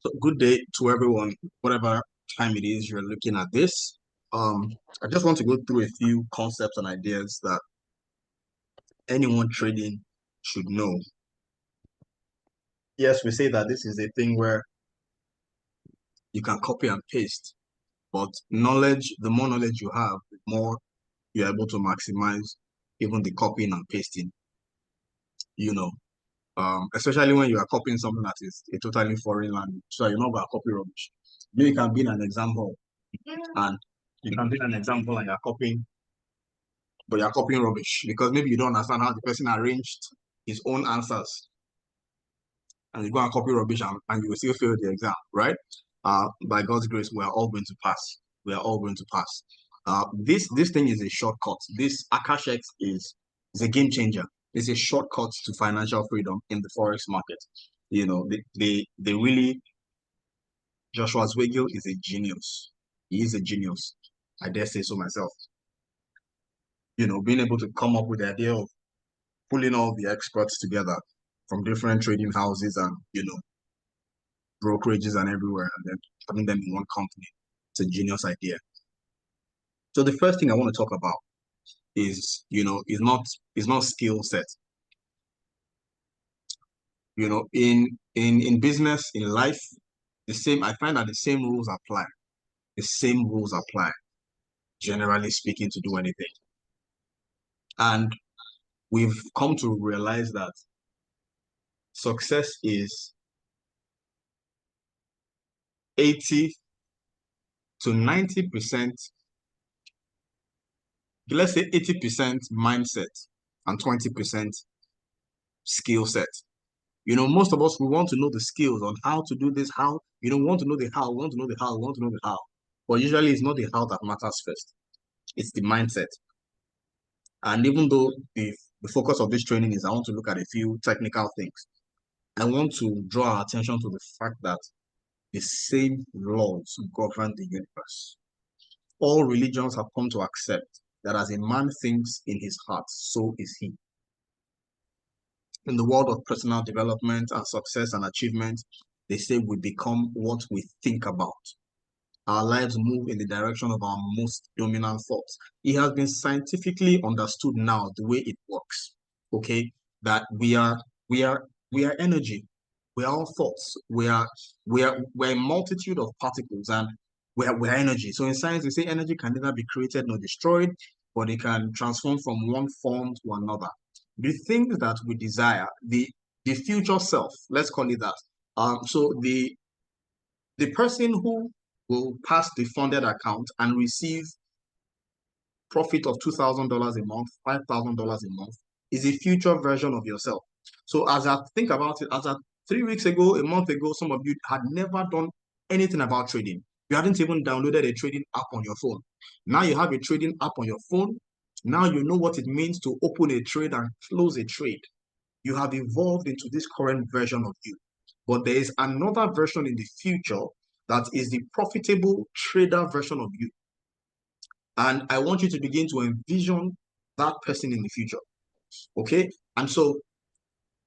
So good day to everyone, whatever time it is you're looking at this. I just want to go through a few concepts and ideas that anyone trading should know. Yes, we say that this is a thing where you can copy and paste, but knowledge, the more knowledge you have, the more you're able to maximize even the copying and pasting, you know. Especially when you are copying something that is a totally foreign language. So you're not going to copy rubbish. You can be an example and you can be an example and you're copying, but you're copying rubbish because maybe you don't understand how the person arranged his own answers, and you go and copy rubbish and you will still fail the exam, right? By God's grace, we are all going to pass. We are all going to pass. This thing is a shortcut. This Akashex is a game changer. It's a shortcut to financial freedom in the forex market. You know, they really, Joshua Zwigil is a genius. He is a genius. I dare say so myself. You know, being able to come up with the idea of pulling all the experts together from different trading houses and, brokerages and everywhere, and then having them in one company. It's a genius idea. So the first thing I want to talk about is not skill set. In business, in life, I find that the same rules apply. The same rules apply, generally speaking, to do anything. And we've come to realize that success is 80 to 90%, let's say 80% mindset and 20% skill set. Most of us, we want to know the skills on how to do this, how, we want to know the how, we want to know the how, we want to know the how. But usually it's not the how that matters first. It's the mindset. And even though the focus of this training is I want to look at a few technical things, I want to draw our attention to the fact that the same laws govern the universe. All religions have come to accept that as a man thinks in his heart, so is he. In the world of personal development and success and achievement, they say we become what we think about. Our lives move in the direction of our most dominant thoughts. It has been scientifically understood now the way it works. Okay, that we are energy. We are all thoughts. We're a multitude of particles, and we're energy. So in science, they say energy can neither be created nor destroyed, but it can transform from one form to another. The things that we desire, the future self, let's call it that. So the person who will pass the funded account and receive profit of $2,000 a month, $5,000 a month, is a future version of yourself. So as I think about it, 3 weeks ago, a month ago, some of you had never done anything about trading. You hadn't even downloaded a trading app on your phone. Now you have a trading app on your phone. Now you know what it means to open a trade and close a trade. You have evolved into this current version of you. But there is another version in the future that is the profitable trader version of you. And I want you to begin to envision that person in the future. Okay? And so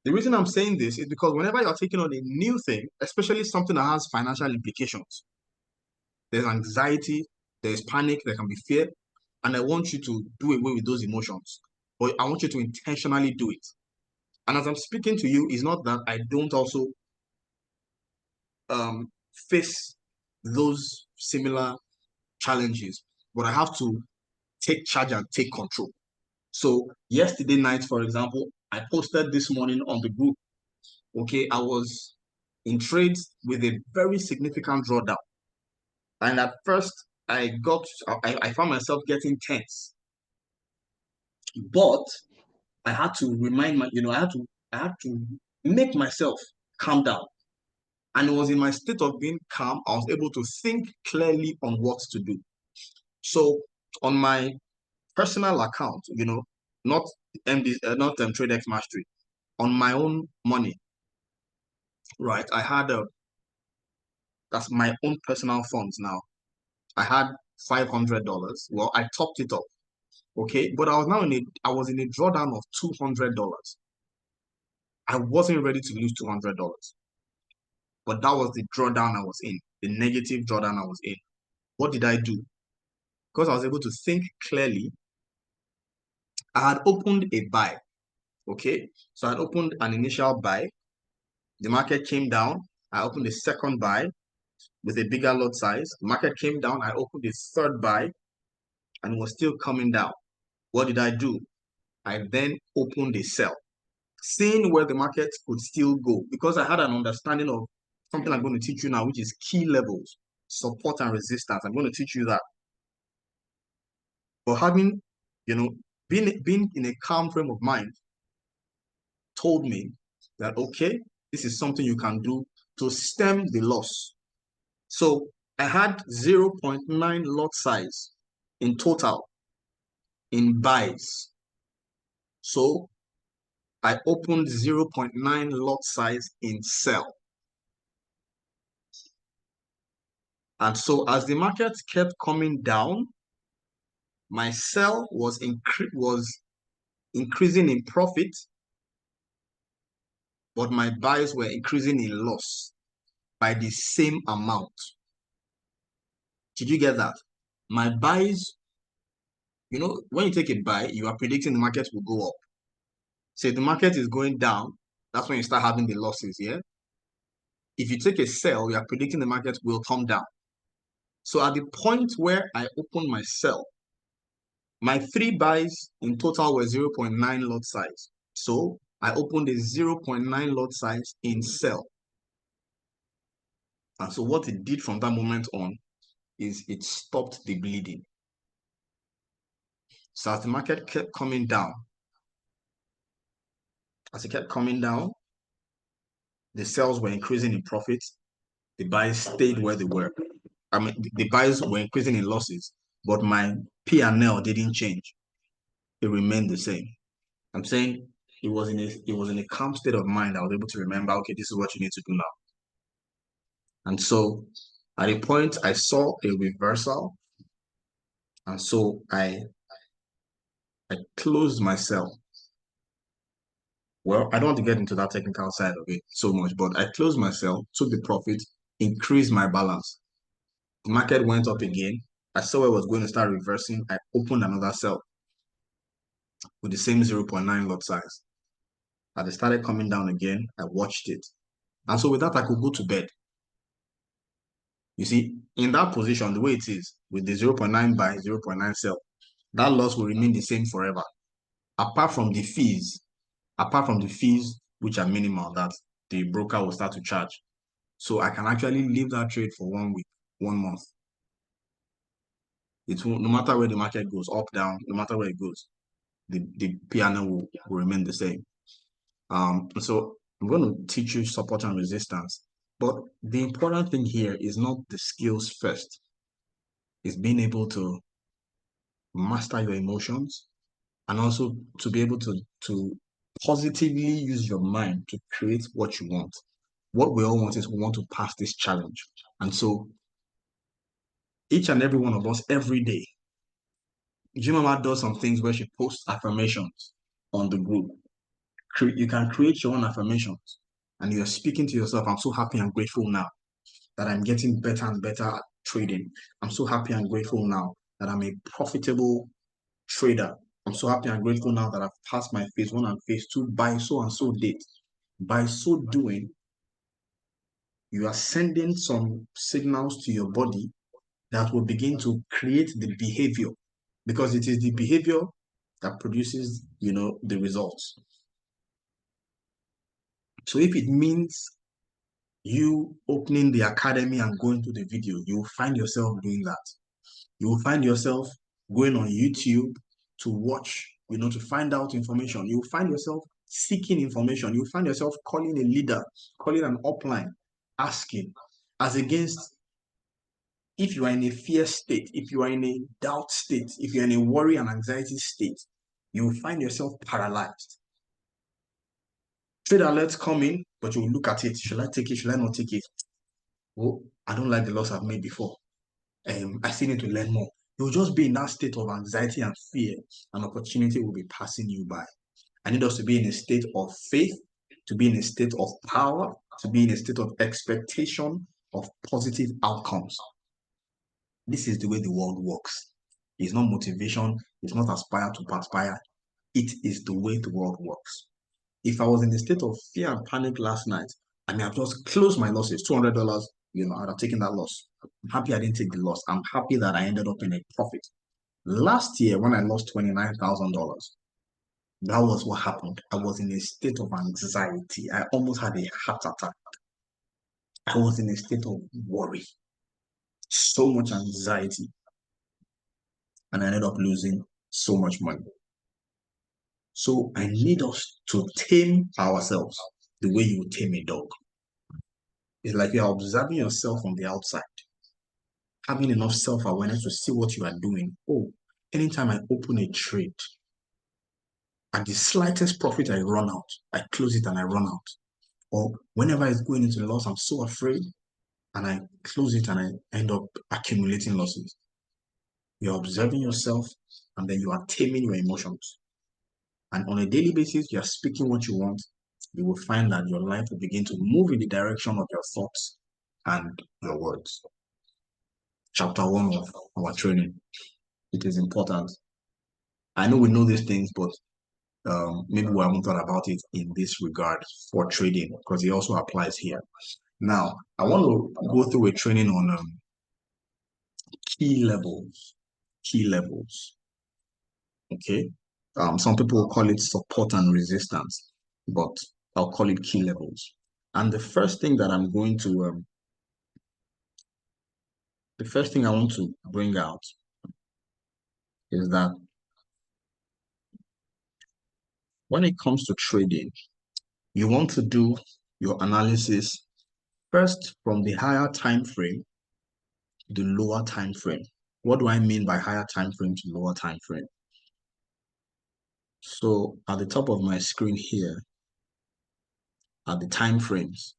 the reason I'm saying this is because whenever you're taking on a new thing, especially something that has financial implications, there's anxiety, there's panic, there can be fear. And I want you to do away with those emotions. But I want you to intentionally do it. And as I'm speaking to you, it's not that I don't also face those similar challenges, but I have to take charge and take control. So yesterday night, for example, I posted this morning on the group. Okay, I was in trades with a very significant drawdown, and at first I found myself getting tense, but I had to remind I had to make myself calm down. And it was in my state of being calm, I was able to think clearly on what to do. So on my personal account, not not TradeX Mastery, on my own money, right? That's my own personal funds now. I had $500. Well, I topped it up, okay, but I was in a drawdown of $200. I wasn't ready to lose $200. but that was the drawdown I was in, the negative drawdown I was in. What did I do? Because I was able to think clearly, I had opened a buy, okay? So I had opened an initial buy. The market came down. I opened a second buy with a bigger lot size. The market came down. I opened a third buy and it was still coming down. What did I do? I then opened a sell, seeing where the market could still go, because I had an understanding of something I'm going to teach you now, which is key levels, support and resistance. I'm going to teach you that. But having, being in a calm frame of mind told me that, okay, this is something you can do to stem the loss. So I had 0.9 lot size in total in buys. So I opened 0.9 lot size in sell. And so as the market kept coming down, my sell was increasing in profit, but my buys were increasing in loss by the same amount. Did you get that? My buys, when you take a buy, you are predicting the market will go up. So if the market is going down, that's when you start having the losses, yeah? If you take a sell, you are predicting the market will come down. So at the point where I opened my sell, my 3 buys in total were 0.9 lot size. So I opened a 0.9 lot size in sell. And so what it did from that moment on is it stopped the bleeding. So as the market kept coming down, the sells were increasing in profit. The buys stayed where they were. I mean, the buys were increasing in losses, but my P&L didn't change. It remained the same. I'm saying it was in a calm state of mind. I was able to remember, okay, this is what you need to do now. And so at a point, I saw a reversal. And so I closed my sell. Well, I don't want to get into that technical side of it so much, but I closed my sell, took the profit, increased my balance. The market went up again. I saw it was going to start reversing. I opened another sell with the same 0.9 lot size. As it started coming down again, I watched it. And so with that, I could go to bed. You see, in that position, the way it is, with the 0.9 buy, 0.9 sell, that loss will remain the same forever. Apart from the fees, which are minimal, that the broker will start to charge. So I can actually leave that trade for 1 week, 1 month. It won't, no matter where the market goes, up, down, no matter where it goes, the P&L will remain the same. So I'm going to teach you support and resistance. But the important thing here is not the skills first. It's being able to master your emotions and also to be able to positively use your mind to create what you want. What we all want is we want to pass this challenge. And so each and every one of us every day, Jimama does some things where she posts affirmations on the group. You can create your own affirmations and you're speaking to yourself, I'm so happy and grateful now that I'm getting better and better at trading. I'm so happy and grateful now that I'm a profitable trader. I'm so happy and grateful now that I've passed my phase 1 and phase 2 by so and so date. By so doing, you are sending some signals to your body that will begin to create the behavior, because it is the behavior that produces, the results. So if it means you opening the academy and going to the video, you will find yourself doing that. You will find yourself going on YouTube to watch, to find out information. You will find yourself seeking information. You will find yourself calling a leader, calling an upline, asking, as against if you are in a fear state, if you are in a doubt state, if you're in a worry and anxiety state, you will find yourself paralyzed. Trade alerts come in, but you will look at it. Should I take it? Should I not take it? Oh, I don't like the loss I've made before. I still need to learn more. You'll just be in that state of anxiety and fear. An opportunity will be passing you by. I need us to be in a state of faith, to be in a state of power, to be in a state of expectation of positive outcomes. This is the way the world works. It's not motivation. It's not aspire to perspire. It is the way the world works. If I was in a state of fear and panic last night, I may have just closed my losses, $200, I'd have taken that loss. I'm happy I didn't take the loss. I'm happy that I ended up in a profit. Last year, when I lost $29,000, that was what happened. I was in a state of anxiety. I almost had a heart attack. I was in a state of worry, so much anxiety, and I ended up losing so much money. So I need us to tame ourselves the way you would tame a dog. It's like you're observing yourself from the outside, having enough self-awareness to see what you are doing. Oh, anytime I open a trade, at the slightest profit I run out, I close it and I run out. Or whenever it's going into loss, I'm so afraid and I close it and I end up accumulating losses. You're observing yourself and then you are taming your emotions. And on a daily basis, you're speaking what you want. You will find that your life will begin to move in the direction of your thoughts and your words. Chapter 1 of our training. It is important. I know we know these things, but maybe we haven't thought about it in this regard for trading because it also applies here. Now, I want to go through a training on key levels. Key levels. Okay. Some people call it support and resistance, but I'll call it key levels. And the first thing I want to bring out is that when it comes to trading, you want to do your analysis first from the higher time frame to the lower time frame. What do I mean by higher time frame to lower time frame? So at the top of my screen here are the time frames.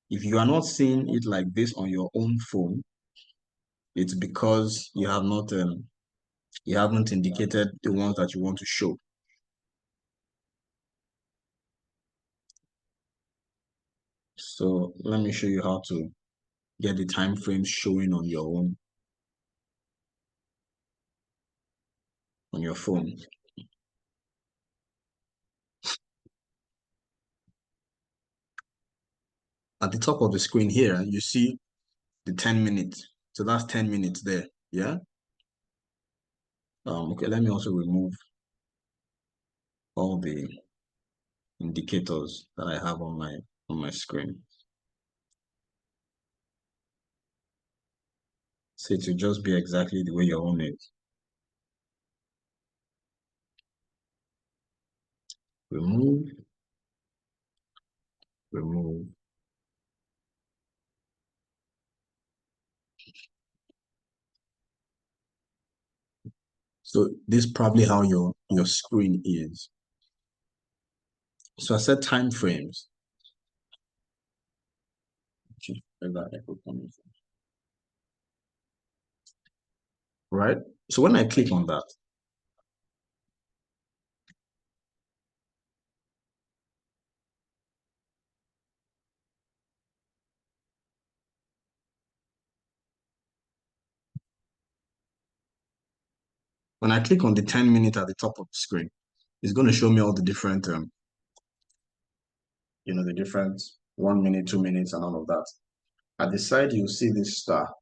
If you are not seeing it like this on your own phone, it's because you haven't indicated the ones that you want to show. So let me show you how to get the time frames showing on your own, on your phone. At the top of the screen here, you see the 10 minutes. So that's 10 minutes there, yeah? Okay, let me also remove all the indicators that I have on my screen. So it will just be exactly the way your own is. Remove, remove. So this is probably how your screen is. So I said time frames. Right? So when I click on that, when I click on the 10 minute at the top of the screen, it's going to show me all the different, the different 1 minute, 2 minutes, and all of that. At the side, you'll see this star.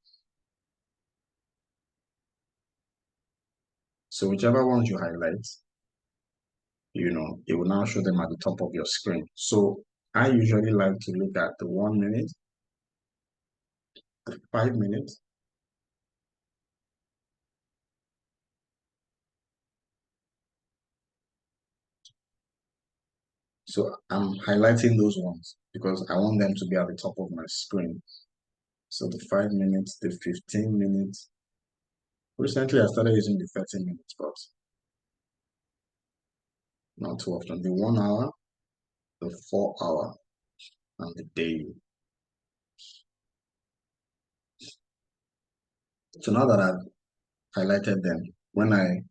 So whichever ones you highlight, it will now show them at the top of your screen. So I usually like to look at the 1 minute, the 5 minutes, so I'm highlighting those ones because I want them to be at the top of my screen. So the 5 minutes, the 15 minutes. Recently, I started using the 30 minutes, but not too often. The 1 hour, the 4 hour, and the daily. So now that I've highlighted them, when I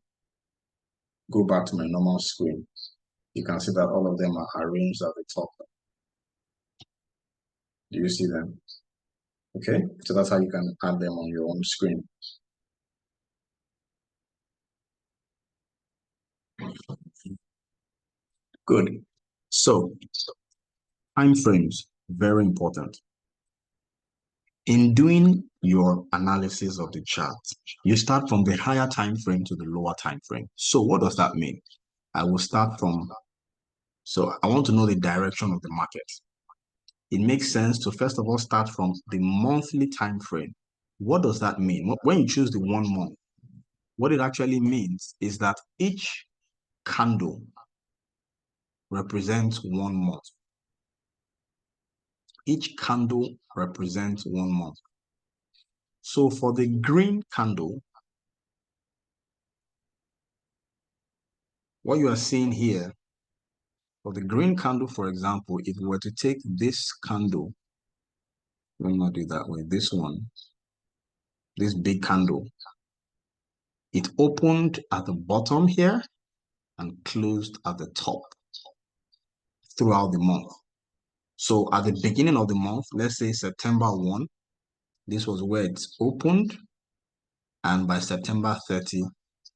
go back to my normal screen, you can see that all of them are arranged at the top. Do you see them? Okay, so that's how you can add them on your own screen. Good. So time frames, very important. In doing your analysis of the chart, you start from the higher time frame to the lower time frame. So what does that mean? I will start from, so I want to know the direction of the market. It makes sense to first of all start from the monthly time frame. What does that mean? When you choose the 1 month, what it actually means is that each candle represents 1 month. Each candle represents 1 month. So for the green candle, what you are seeing here, for the green candle, for example, if we were to take this candle, let me not do it that way, this one, this big candle, it opened at the bottom here and closed at the top throughout the month. So at the beginning of the month, let's say September 1, this was where it opened, and by September 30,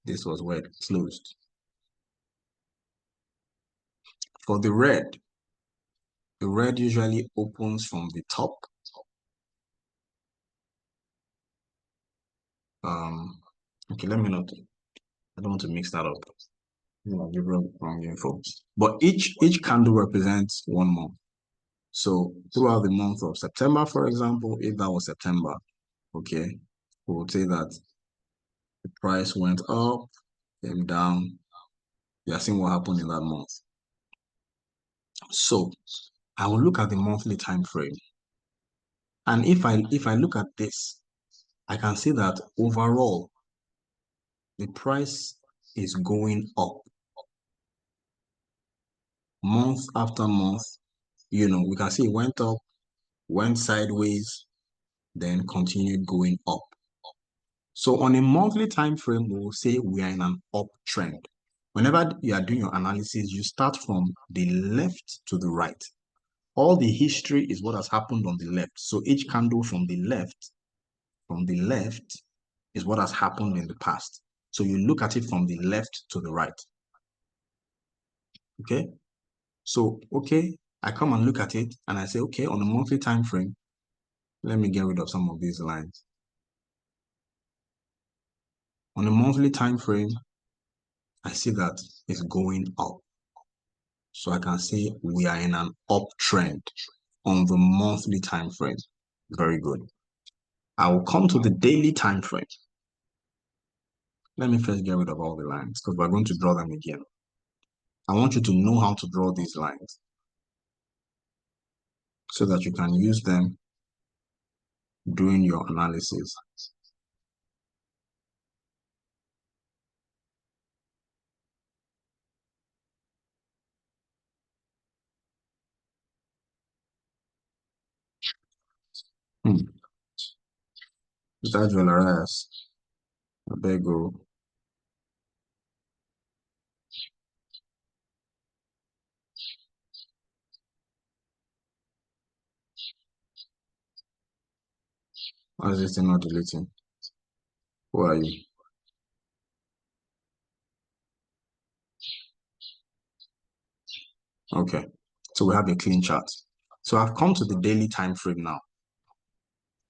this was where it closed. For the red usually opens from the top. Okay, let me not, I don't want to mix that up. I'll give wrong info. But each candle represents 1 month. So throughout the month of September, for example, if that was September, okay, we would say that the price went up, came down. You are seeing what happened in that month. So I will look at the monthly time frame. And if I look at this, I can see that overall the price is going up month after month. You know, we can see it went up, went sideways, then continued going up. So on a monthly time frame, we will say we are in an uptrend. Whenever you are doing your analysis, you start from the left to the right. All the history is what has happened on the left. So each candle from the left is what has happened in the past. So you look at it from the left to the right. Okay? So, okay, I come and look at it and I say, okay, on a monthly time frame, let me get rid of some of these lines. On a monthly time frame, I see that it's going up. So I can say we are in an uptrend on the monthly time frame. Very good. I will come to the daily time frame. Let me first get rid of all the lines because we're going to draw them again. I want you to know how to draw these lines so that you can use them during your analysis. Mr. Jwelleras, I beg you. Why is this thing not deleting? Who are you? Okay, so we have a clean chart. So I've come to the daily time frame now.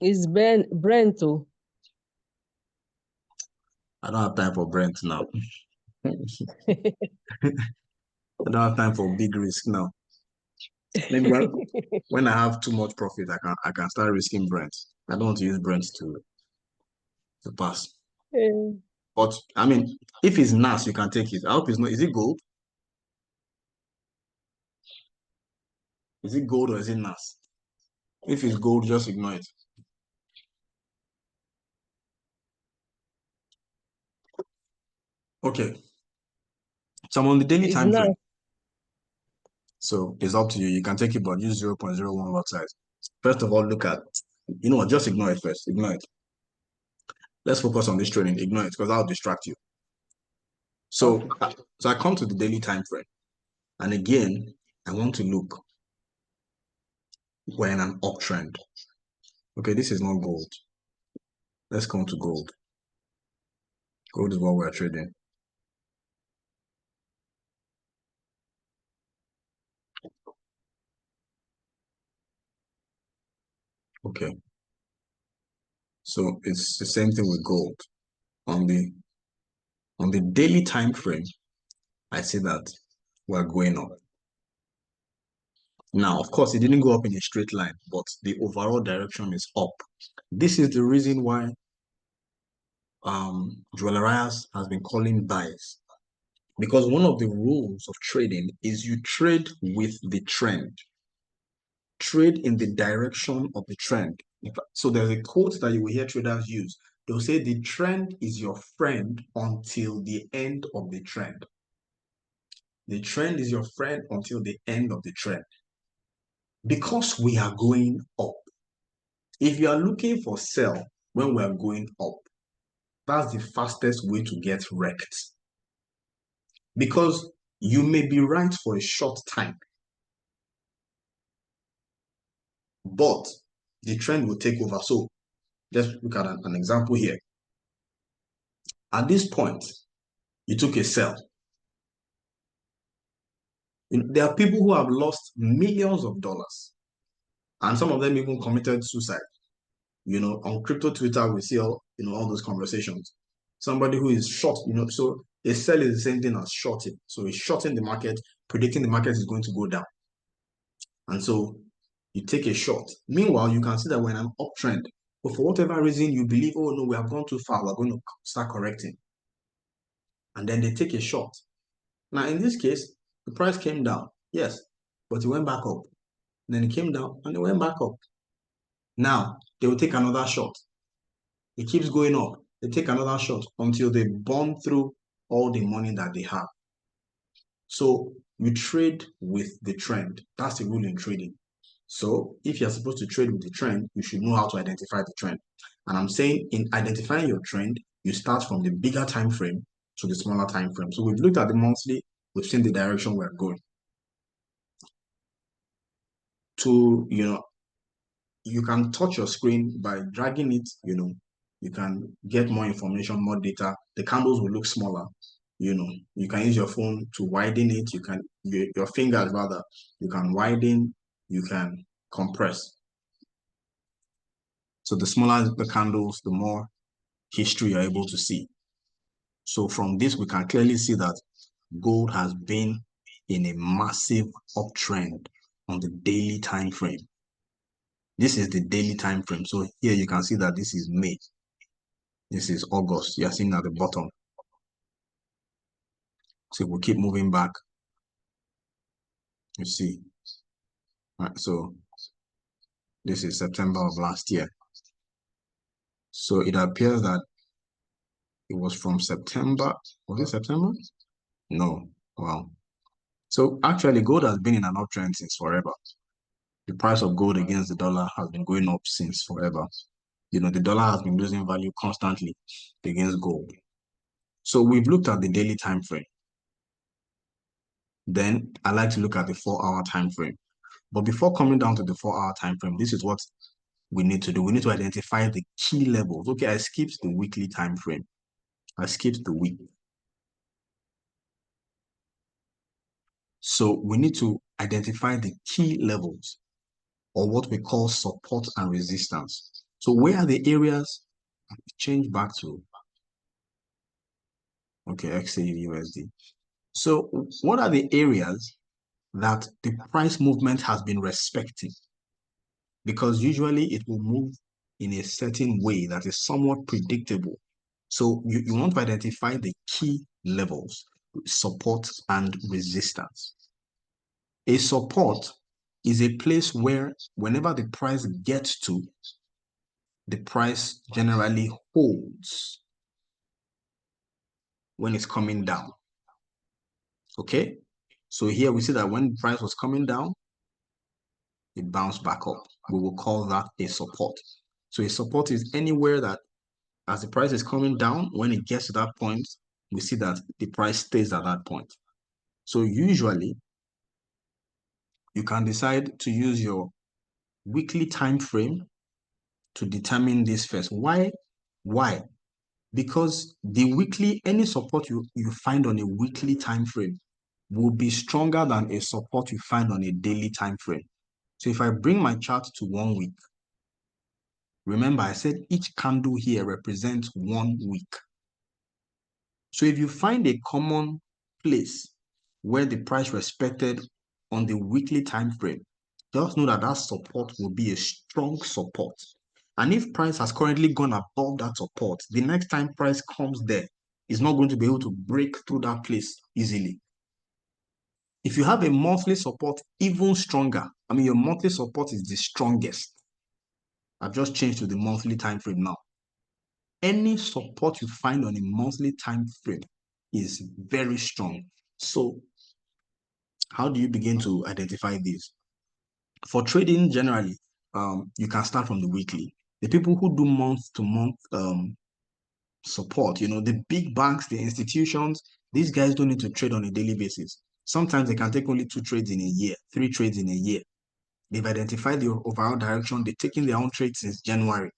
It's Brent. I don't have time for Brent now. I don't have time for big risk now. Maybe when I have too much profit, I can start risking Brent. I don't want to use Brent to pass. But I mean, if it's NAS, you can take it. I hope it's not. Is it gold? Is it gold or is it NAS? If it's gold, just ignore it. Okay. So I'm on the daily time frame. So it's up to you. You can take it, but use 0.01 lot size. First of all, look at, you know what, just ignore it first. Ignore it. Let's focus on this training. Ignore it because I'll distract you. So, okay. So I come to the daily time frame. And again, I want to look. we're in an uptrend. Okay, this is not gold. Let's come to gold. Gold is what we're trading. Okay, so it's the same thing with gold. On the daily time frame, I see that we're going up. Now, of course, it didn't go up in a straight line, but the overall direction is up. This is the reason why Jewelerias has been calling buys, because one of the rules of trading is you trade with the trend. Trade in the direction of the trend. So there's a quote that you will hear traders use. They'll say the trend is your friend until the end of the trend. The trend is your friend until the end of the trend. Because we are going up. If you are looking for sell when we are going up, that's the fastest way to get wrecked. Because you may be right for a short time, but the trend will take over. So let's look at an example here. At this point, you took a sell. There are people who have lost millions of dollars, and some of them even committed suicide. On crypto Twitter, we see all those conversations. Somebody who is short, so a sell is the same thing as shorting. So he's shorting the market, predicting the market is going to go down. And so you take a short. Meanwhile, you can see that we're in an uptrend. But for whatever reason, you believe, oh no, we have gone too far, we're going to start correcting. And then they take a short. Now, in this case, the price came down, yes, but it went back up. Then it came down and it went back up. Now, they will take another shot. It keeps going up. They take another shot until they burn through all the money that they have. So you trade with the trend. That's the rule in trading. So if you're supposed to trade with the trend, you should know how to identify the trend. And I'm saying in identifying your trend, you start from the bigger time frame to the smaller time frame. So we've looked at the monthly, we've seen the direction we're going. You can touch your screen by dragging it, you can get more information, more data. The candles will look smaller. You can use your phone to widen it. Your fingers rather, you can widen, you can compress. So the smaller the candles, the more history you're able to see. So from this, we can clearly see that gold has been in a massive uptrend on the daily time frame. This is the daily time frame. So here you can see that this is May. This is August. You're seeing at the bottom. So we'll keep moving back. You see. All right, so this is September of last year. So it appears that it was from September. Was it September? No. Wow. So actually, gold has been in an uptrend since forever. The price of gold against the dollar has been going up since forever. The dollar has been losing value constantly against gold. So we've looked at the daily time frame. Then I like to look at the 4-hour time frame. But before coming down to the 4-hour time frame, this is what we need to do. We need to identify the key levels. Okay, I skipped the weekly time frame. I skipped the week. So we need to identify the key levels, or what we call support and resistance. So where are the areas? Change back to, okay, XAUD. So what are the areas that the price movement has been respecting? Because usually it will move in a certain way that is somewhat predictable. So you want to identify the key levels, support and resistance. A support is a place where whenever the price gets to, the price generally holds when it's coming down. Okay? So here we see that when the price was coming down, it bounced back up. We will call that a support. So a support is anywhere that as the price is coming down, when it gets to that point, we see that the price stays at that point. So usually, you can decide to use your weekly time frame to determine this first. Why? Why? Because the weekly, any support you find on a weekly time frame will be stronger than a support you find on a daily time frame. So if I bring my chart to 1 week, remember I said each candle here represents 1 week. So if you find a common place where the price respected on the weekly time frame, just know that that support will be a strong support. And if price has currently gone above that support, the next time price comes there, it's not going to be able to break through that place easily. If you have a monthly support, even stronger. I mean, your monthly support is the strongest. I've just changed to the monthly time frame now. Any support you find on a monthly time frame is very strong. So how do you begin to identify these? For trading generally, you can start from the weekly. The people who do month-to-month support, the big banks, the institutions, these guys don't need to trade on a daily basis. Sometimes they can take only 2 trades in a year, 3 trades in a year. They've identified the overall direction. They're taking their own trades since January,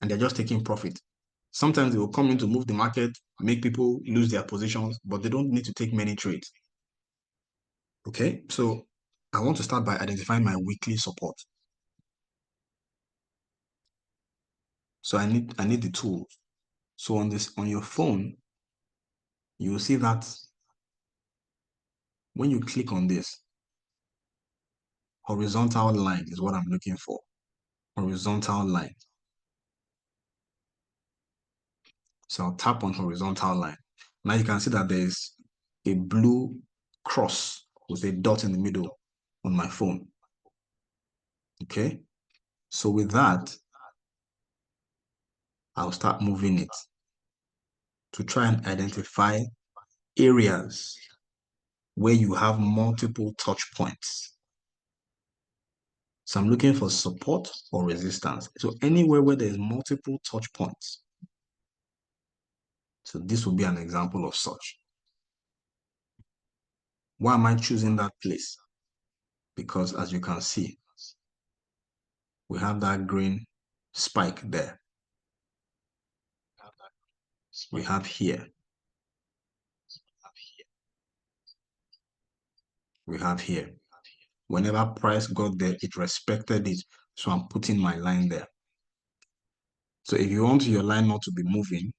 and they're just taking profit. Sometimes they will come in to move the market, make people lose their positions, but they don't need to take many trades. Okay, so I want to start by identifying my weekly support. So I need the tools. So on your phone, you will see that when you click on this, horizontal line is what I'm looking for. Horizontal line. So I'll tap on horizontal line. Now you can see that there's a blue cross with a dot in the middle on my phone. Okay. So with that, I'll start moving it to try and identify areas where you have multiple touch points. So I'm looking for support or resistance. So anywhere where there's multiple touch points. So this will be an example of such. Why am I choosing that place? Because as you can see, we have that green spike there. We have here. We have here. Whenever price got there, it respected it. So I'm putting my line there. So if you want your line not to be moving,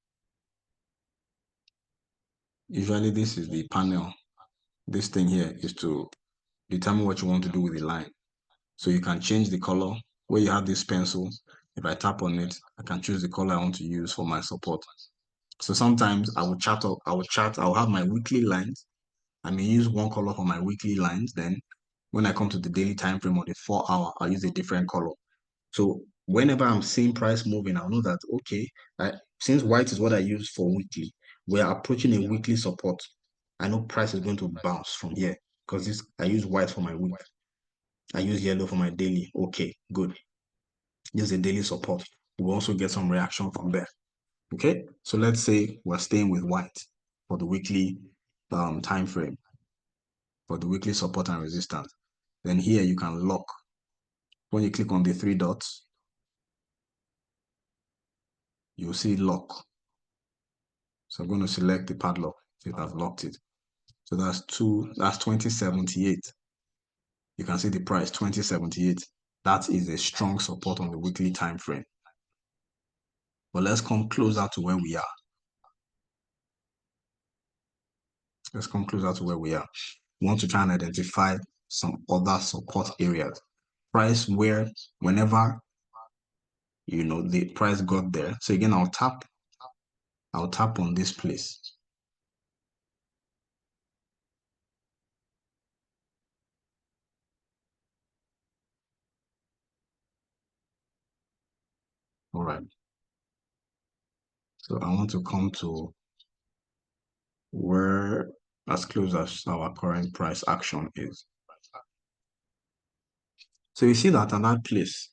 usually this is the panel. This thing here is to determine what you want to do with the line. So you can change the color. Where you have this pencil, if I tap on it, I can choose the color I want to use for my support. So sometimes I will have my weekly lines. I may use one color for my weekly lines. Then when I come to the daily time frame or the 4-hour, I'll use a different color. So whenever I'm seeing price moving, I'll know that, okay, since white is what I use for weekly, we're approaching a weekly support. I know price is going to bounce from here because I use white for my week. I use yellow for my daily. Okay, good. Use a daily support. We'll also get some reaction from there. Okay, so let's say we're staying with white for the weekly time frame, for the weekly support and resistance. Then here you can lock. When you click on the 3 dots, you'll see lock. So I'm going to select the padlock. So it has locked it. So that's 2078. You can see the price 2078. That is a strong support on the weekly time frame. But let's come closer to where we are. Let's come closer to where we are. We want to try and identify some other support areas. Price where whenever the price got there. So again, I'll tap on this place. All right. So I want to come to where as close as our current price action is. So you see that at that place,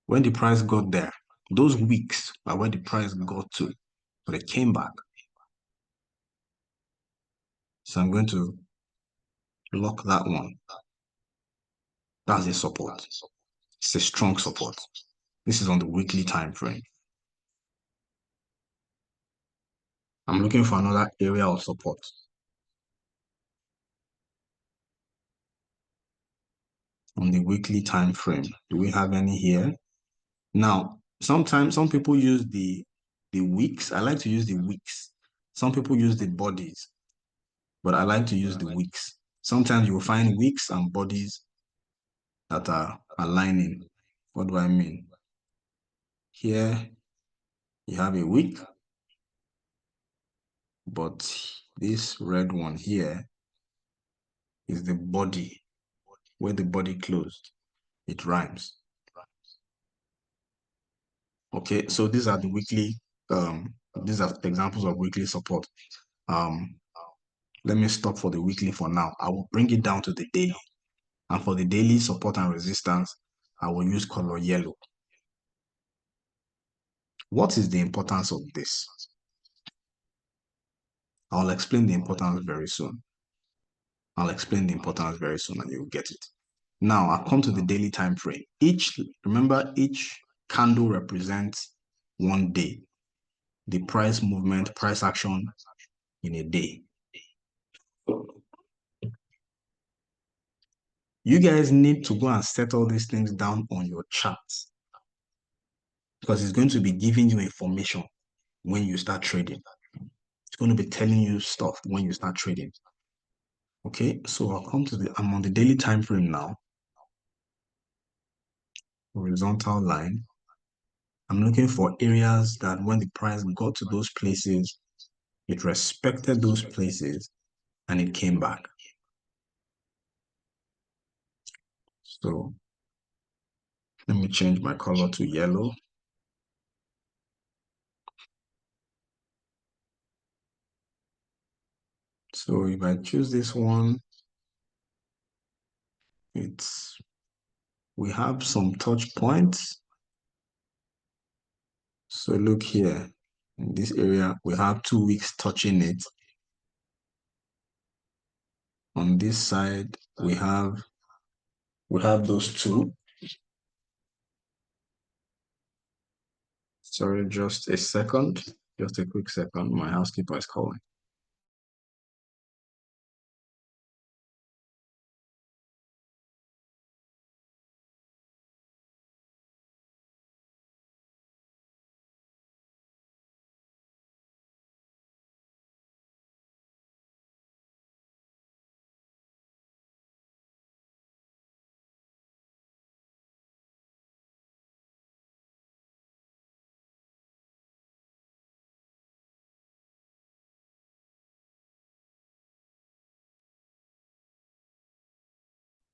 when the price got there, those weeks are where the price got to, but it came back. So I'm going to block that one. That's a support. It's a strong support. This is on the weekly time frame. I'm looking for another area of support. On the weekly time frame, do we have any here? Now, sometimes some people use the weeks. I like to use the weeks. Some people use the bodies, but I like to use the weeks. Sometimes you will find weeks and bodies that are aligning. What do I mean? Here, you have a week, but this red one here is the body, where the body closed. It rhymes. Okay, so these are the weekly, these are examples of weekly support. Let me stop for the weekly for now. I will bring it down to the daily. And for the daily support and resistance, I will use color yellow. What is the importance of this? I'll explain the importance very soon. I'll explain the importance very soon and you'll get it. Now, I'll come to the daily time frame. Remember, each candle represents one day. The price movement, price action in a day. You guys need to go and set all these things down on your charts because it's going to be giving you information when you start trading. It's going to be telling you stuff when you start trading. Okay, so I'm on the daily time frame now. Horizontal line. I'm looking for areas that when the price got to those places, it respected those places and it came back. So let me change my color to yellow. So if I choose this one, we have some touch points. So look here, in this area, we have 2 weeks touching it. On this side, we have those two. Sorry, just a second. Just a quick second. My housekeeper is calling.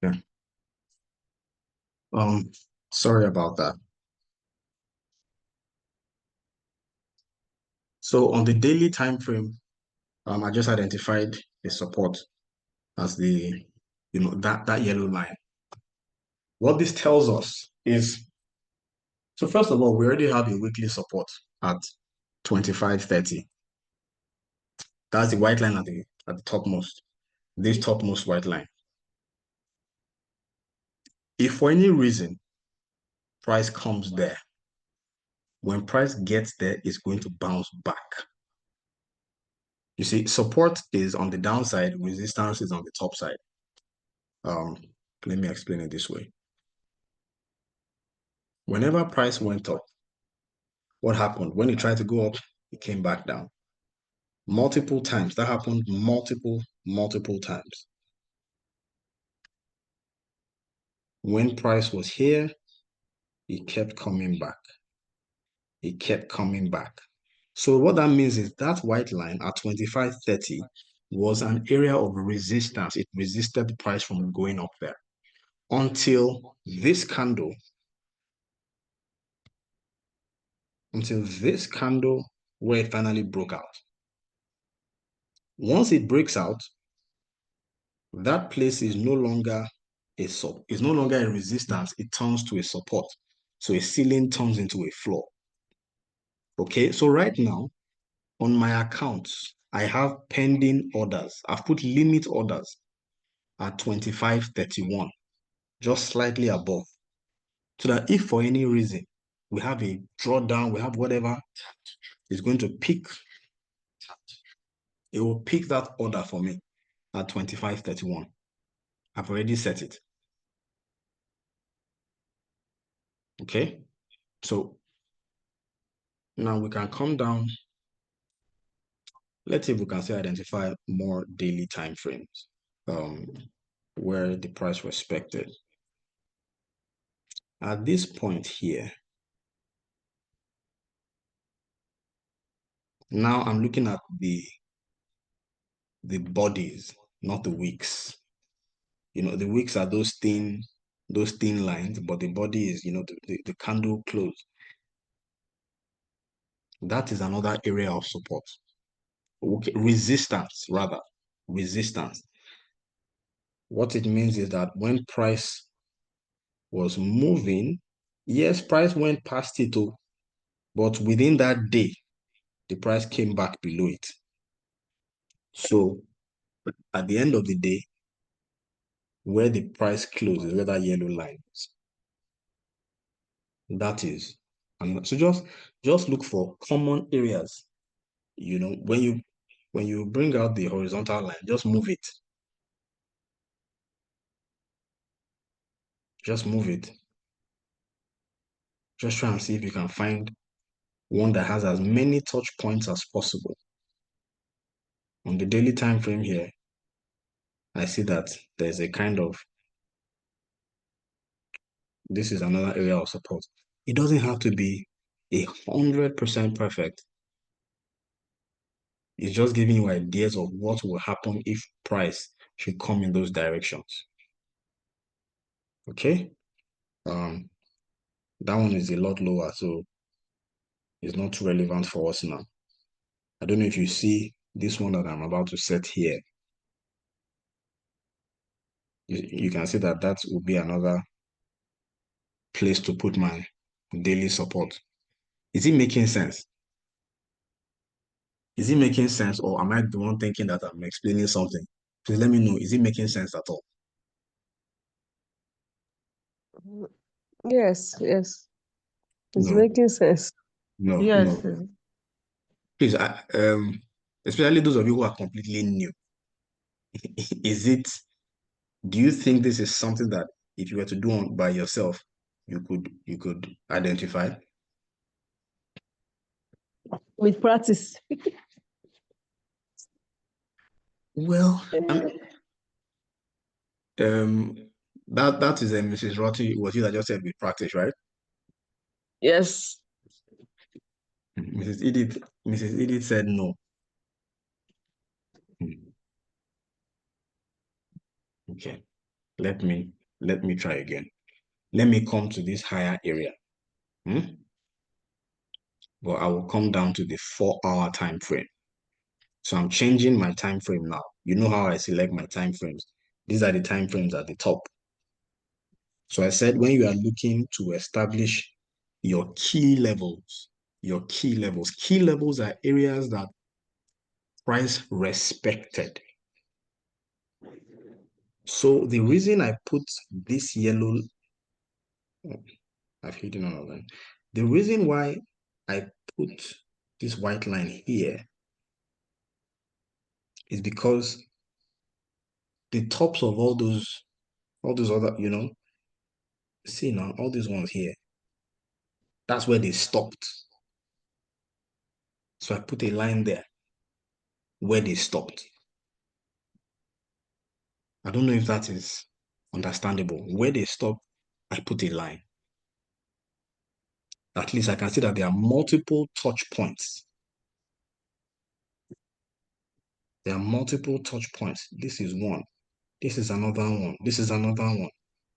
Yeah. Sorry about that. So on the daily time frame, I just identified the support as that yellow line. What this tells us is, so first of all, we already have a weekly support at 25.30. That's the white line at the topmost, this topmost white line. If for any reason price comes there, when price gets there, it's going to bounce back. You see, support is on the downside, resistance is on the top side. Let me explain it this way. Whenever price went up, what happened? When it tried to go up, it came back down. Multiple times. That happened multiple times. When price was here, it kept coming back. It kept coming back. So what that means is that white line at 25.30 was an area of resistance. It resisted the price from going up there until this candle where it finally broke out. Once it breaks out, that place is no longer a resistance, it turns to a support. So a ceiling turns into a floor. Okay, so right now on my accounts, I have pending orders. I've put limit orders at 25.31, just slightly above. So that if for any reason we have a drawdown, we have whatever, it's going to pick, it will pick that order for me at 25.31. I've already set it. Okay. So now we can come down. Let's see if we can still identify more daily time frames where the price respected. At this point here, now I'm looking at the bodies, not the wicks. You know, the wicks are those thin lines, but the body is, you know, the candle close. That is another area of support. Okay, resistance, rather. Resistance. What it means is that when price was moving, yes, price went past it, but within that day, the price came back below it. So at the end of the day, where the price closes, where that yellow line is, that is. And so just look for common areas. You know, when you bring out the horizontal line, just move it. Just move it. Just try and see if you can find one that has as many touch points as possible. On the daily time frame here, I see that there's a kind of, this is another area of support. It doesn't have to be 100% perfect. It's just giving you ideas of what will happen if price should come in those directions. Okay? That one is a lot lower, so it's not relevant for us now. I don't know if you see this one that I'm about to set here. You can see that that will be another place to put my daily support. Is it making sense? Is it making sense, or am I the one thinking that I'm explaining something? Please let me know. Is it making sense at all? Yes, yes. It's No, making sense. Yes. no. Please, especially those of you who are completely new, is it, do you think this is something that if you were to do on by yourself, you could identify? With practice. Well, that is a Mrs. Rotty, what you that just said with practice, right? Yes. Mrs. Edith said no. Hmm. Okay, let me try again. Let me come to this higher area. But I will come down to the 4-hour time frame. So I'm changing my time frame now. You know how I select my time frames. These are the time frames at the top. So I said when you are looking to establish your key levels, key levels are areas that price respected. So the reason I put this yellow, I've hidden all of them. The reason why I put this white line here is because the tops of all those other, you know, see now, all these ones here, that's where they stopped. So I put a line there where they stopped. I don't know if that is understandable. Where they stopped, I put a line. At least I can see that there are multiple touch points. There are multiple touch points. This is one. This is another one. This is another one.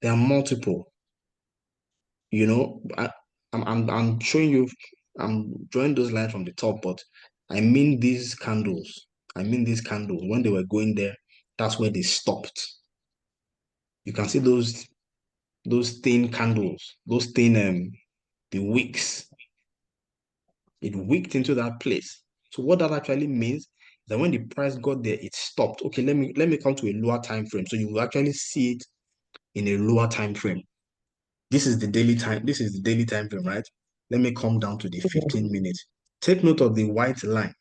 There are multiple. You know, I'm showing you, I'm drawing those lines from the top, but I mean these candles. I mean these candles. When they were going there, that's where they stopped. You can see those thin candles, those thin the wicks. It wicked into that place. So what that actually means Then when the price got there, it stopped. Okay, let me come to a lower time frame. So you will actually see it in a lower time frame. This is the daily time. This is the daily time frame, right? Let me come down to the 15 minutes. Take note of the white line,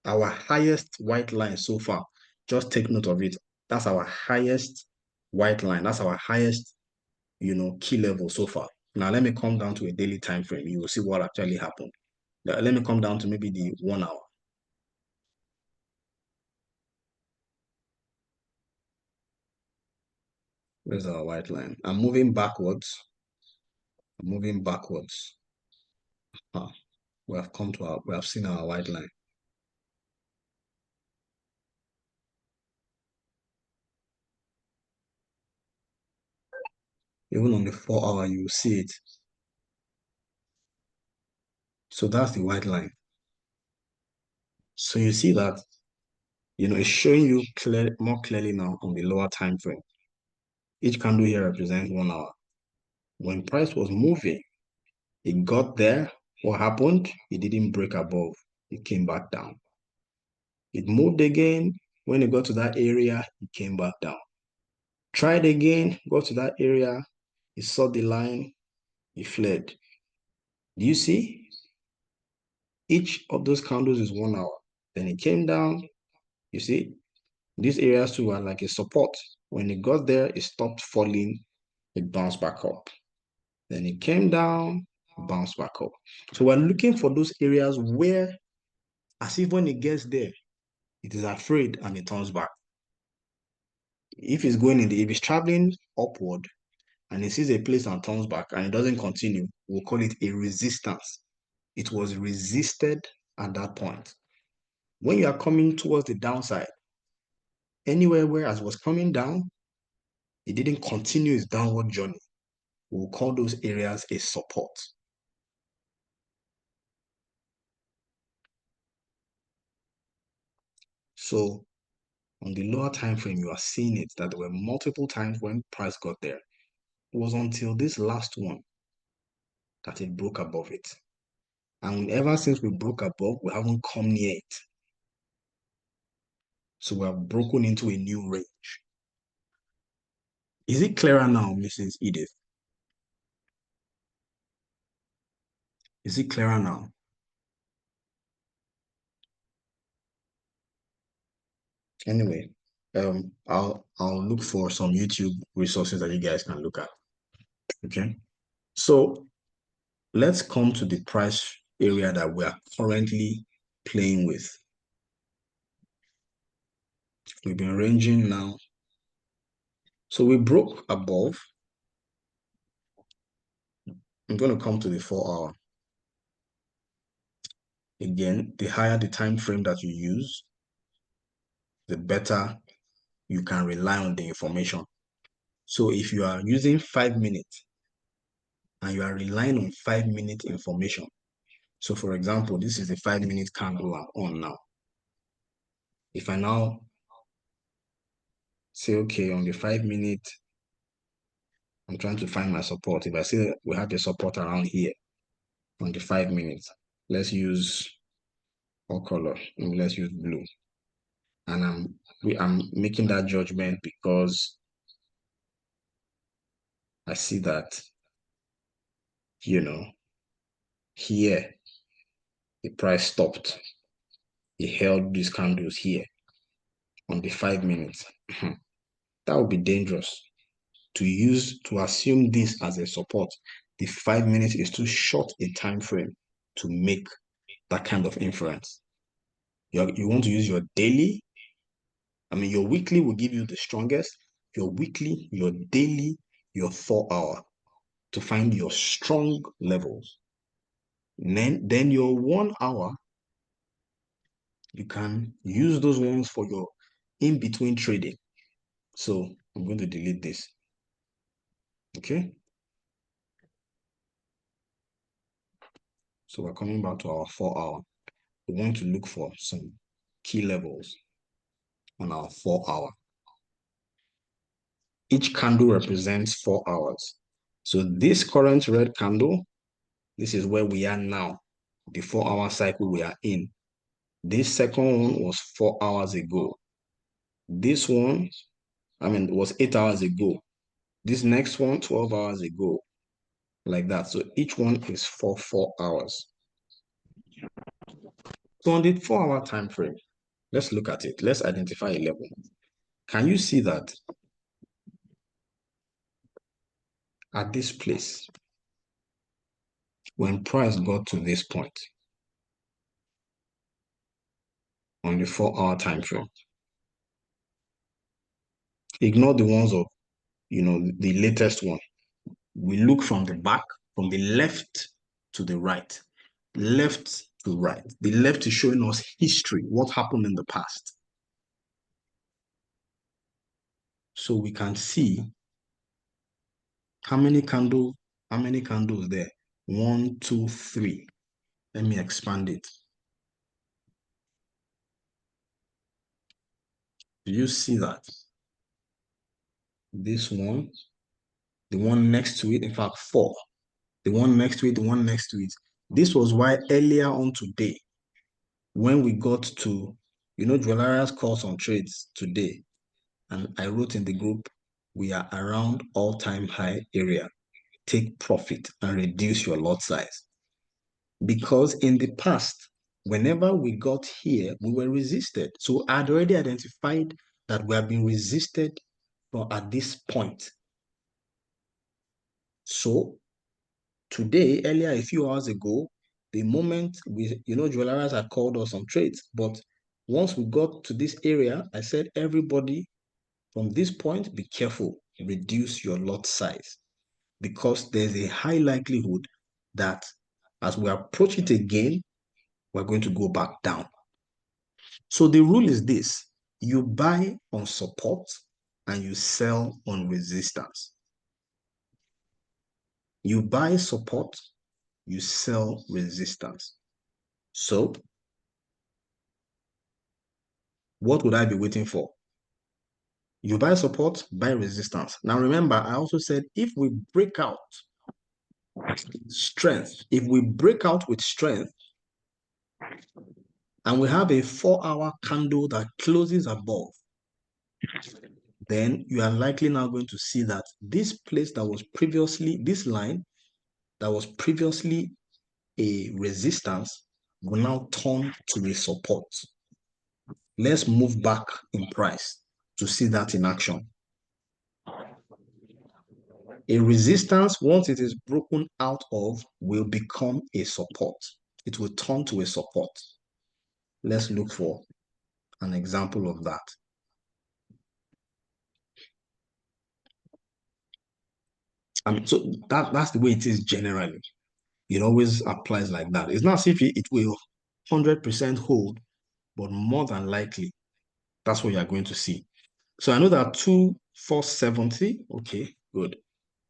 our highest white line so far. Just take note of it. That's our highest white line. That's our highest, key level so far. Now let me come down to a daily time frame. You will see what actually happened. Let me come down to maybe the 1 hour. Where's our white line? I'm moving backwards. I'm moving backwards. We have seen our white line. Even on the 4 hour, you will see it. So that's the white line. So you see that, it's showing you more clearly now on the lower time frame. Each candle here represents 1 hour. When price was moving, it got there. What happened? It didn't break above. It came back down. It moved again. When it got to that area, it came back down. Tried again, got to that area. It saw the line. It fled. Do you see? Each of those candles is 1 hour. Then it came down. You see? These areas too are like a support. When it got there, it stopped falling. It bounced back up. Then it came down, bounced back up. So we're looking for those areas where, as if when it gets there, it is afraid and it turns back. If it's traveling upward and it sees a place and turns back and it doesn't continue, we'll call it a resistance. It was resisted at that point. When you are coming towards the downside, anywhere where as it was coming down, it didn't continue its downward journey. We'll call those areas a support. So on the lower time frame, you are seeing it that there were multiple times when price got there. It was until this last one that it broke above it. And ever since we broke above, we haven't come near it. So we have broken into a new range. Is it clearer now, Mrs. Edith? Is it clearer now? Anyway, I'll look for some YouTube resources that you guys can look at. Okay. So let's come to the price area that we are currently playing with. We've been ranging now. So we broke above. I'm going to come to the 4 hour. Again, the higher the time frame that you use, the better you can rely on the information. So if you are using 5 minutes and you are relying on 5 minute information, so for example, this is the 5 minute candle I'm on now. If I now say, okay, on the 5 minute, I'm trying to find my support. If I say we have the support around here on the 5 minutes, let's use what color? Let's use blue. And I'm making that judgment because I see that, here the price stopped. It held these candles here on the 5 minutes. That would be dangerous to assume this as a support. The 5 minutes is too short a time frame to make that kind of inference. You want to use your daily. I mean, your weekly will give you the strongest. Your weekly, your daily, your 4 hour to find your strong levels. And then your 1 hour, you can use those ones for your in-between trading. So I'm going to delete this. Okay. So we're coming back to our 4 hour. We want to look for some key levels on our 4 hour. Each candle represents 4 hours. So this current red candle, this is where we are now, the 4 hour cycle we are in. This second one was 4 hours ago. This one, was 8 hours ago. This next one, 12 hours ago. Like that. So each one is for 4 hours. So on the 4-hour time frame, let's look at it. Let's identify a level. Can you see that at this place, when price got to this point on the 4-hour time frame, ignore the ones of, the latest one. We look from the back, from the left to the right, left to right. The left is showing us history, what happened in the past. So we can see how many candles there? 1, 2, 3. Let me expand it. Do you see that? This one, the one next to it, in fact, 4. The one next to it, the one next to it. This was why earlier on today, when we got to, Juelaria's calls on trades today, and I wrote in the group, we are around all-time high area. Take profit and reduce your lot size. Because in the past, whenever we got here, we were resisted. So I'd already identified that we have been resisted at this point. So today, earlier, a few hours ago, the moment Jewelers had called us on trades, but once we got to this area, I said, everybody from this point, be careful, reduce your lot size, because there's a high likelihood that as we approach it again, we're going to go back down. So the rule is this: you buy on support and you sell on resistance. You buy support, you sell resistance. So what would I be waiting for? You buy support, buy resistance. Now remember, I also said if we break out strength, if we break out with strength, and we have a 4-hour candle that closes above, then you are likely now going to see that this place that was previously, this line that was previously a resistance will now turn to a support. Let's move back in price to see that in action. A resistance, once it is broken out of, will become a support. It will turn to a support. Let's look for an example of that. So that's the way it is generally. It always applies like that. It's not as if it will 100% hold, but more than likely, that's what you're going to see. So I know that 2470, okay, good.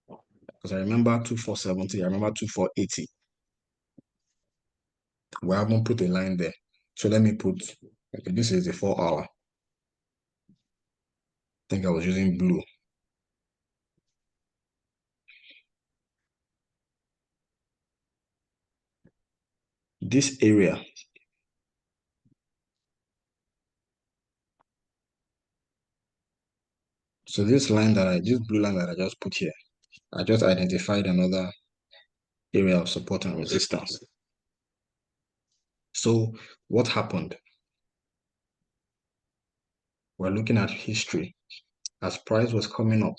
Because I remember 2470, I remember 2480. We haven't put a line there. So let me put, okay, this is the 4-hour. I think I was using blue. This area, so this blue line that I just put here, I just identified another area of support and resistance. So what happened? We're looking at history. As price was coming up,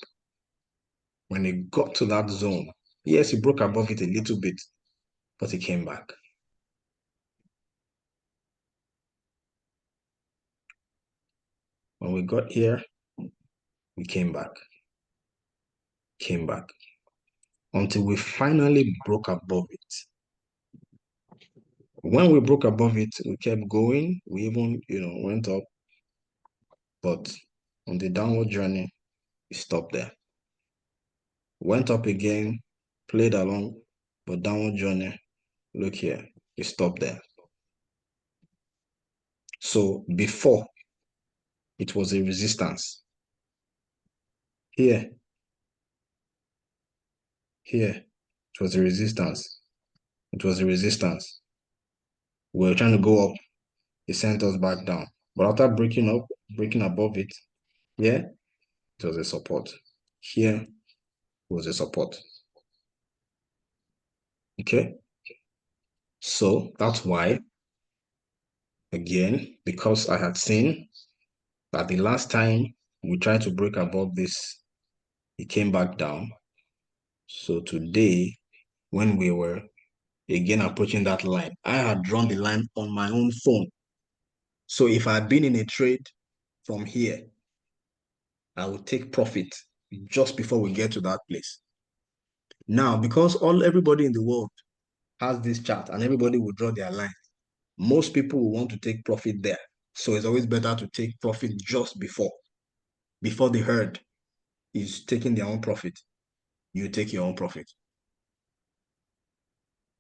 when it got to that zone, yes, it broke above it a little bit, but it came back. When we got here, we came back, until we finally broke above it. When we broke above it, we kept going. We even, went up, but on the downward journey, we stopped there. Went up again, played along, but downward journey, look here, we stopped there. So before, it was a resistance. Here, it was a resistance. It was a resistance. We were trying to go up. it sent us back down. But after breaking above it, here, it was a support. Here was a support. Okay? So that's why, again, because I had seen that the last time we tried to break above this, it came back down. So today, when we were again approaching that line, I had drawn the line on my own phone. So if I had been in a trade from here, I would take profit just before we get to that place. Now, because everybody in the world has this chart and everybody will draw their line, most people will want to take profit there. So it's always better to take profit just before the herd is taking their own profit. You take your own profit.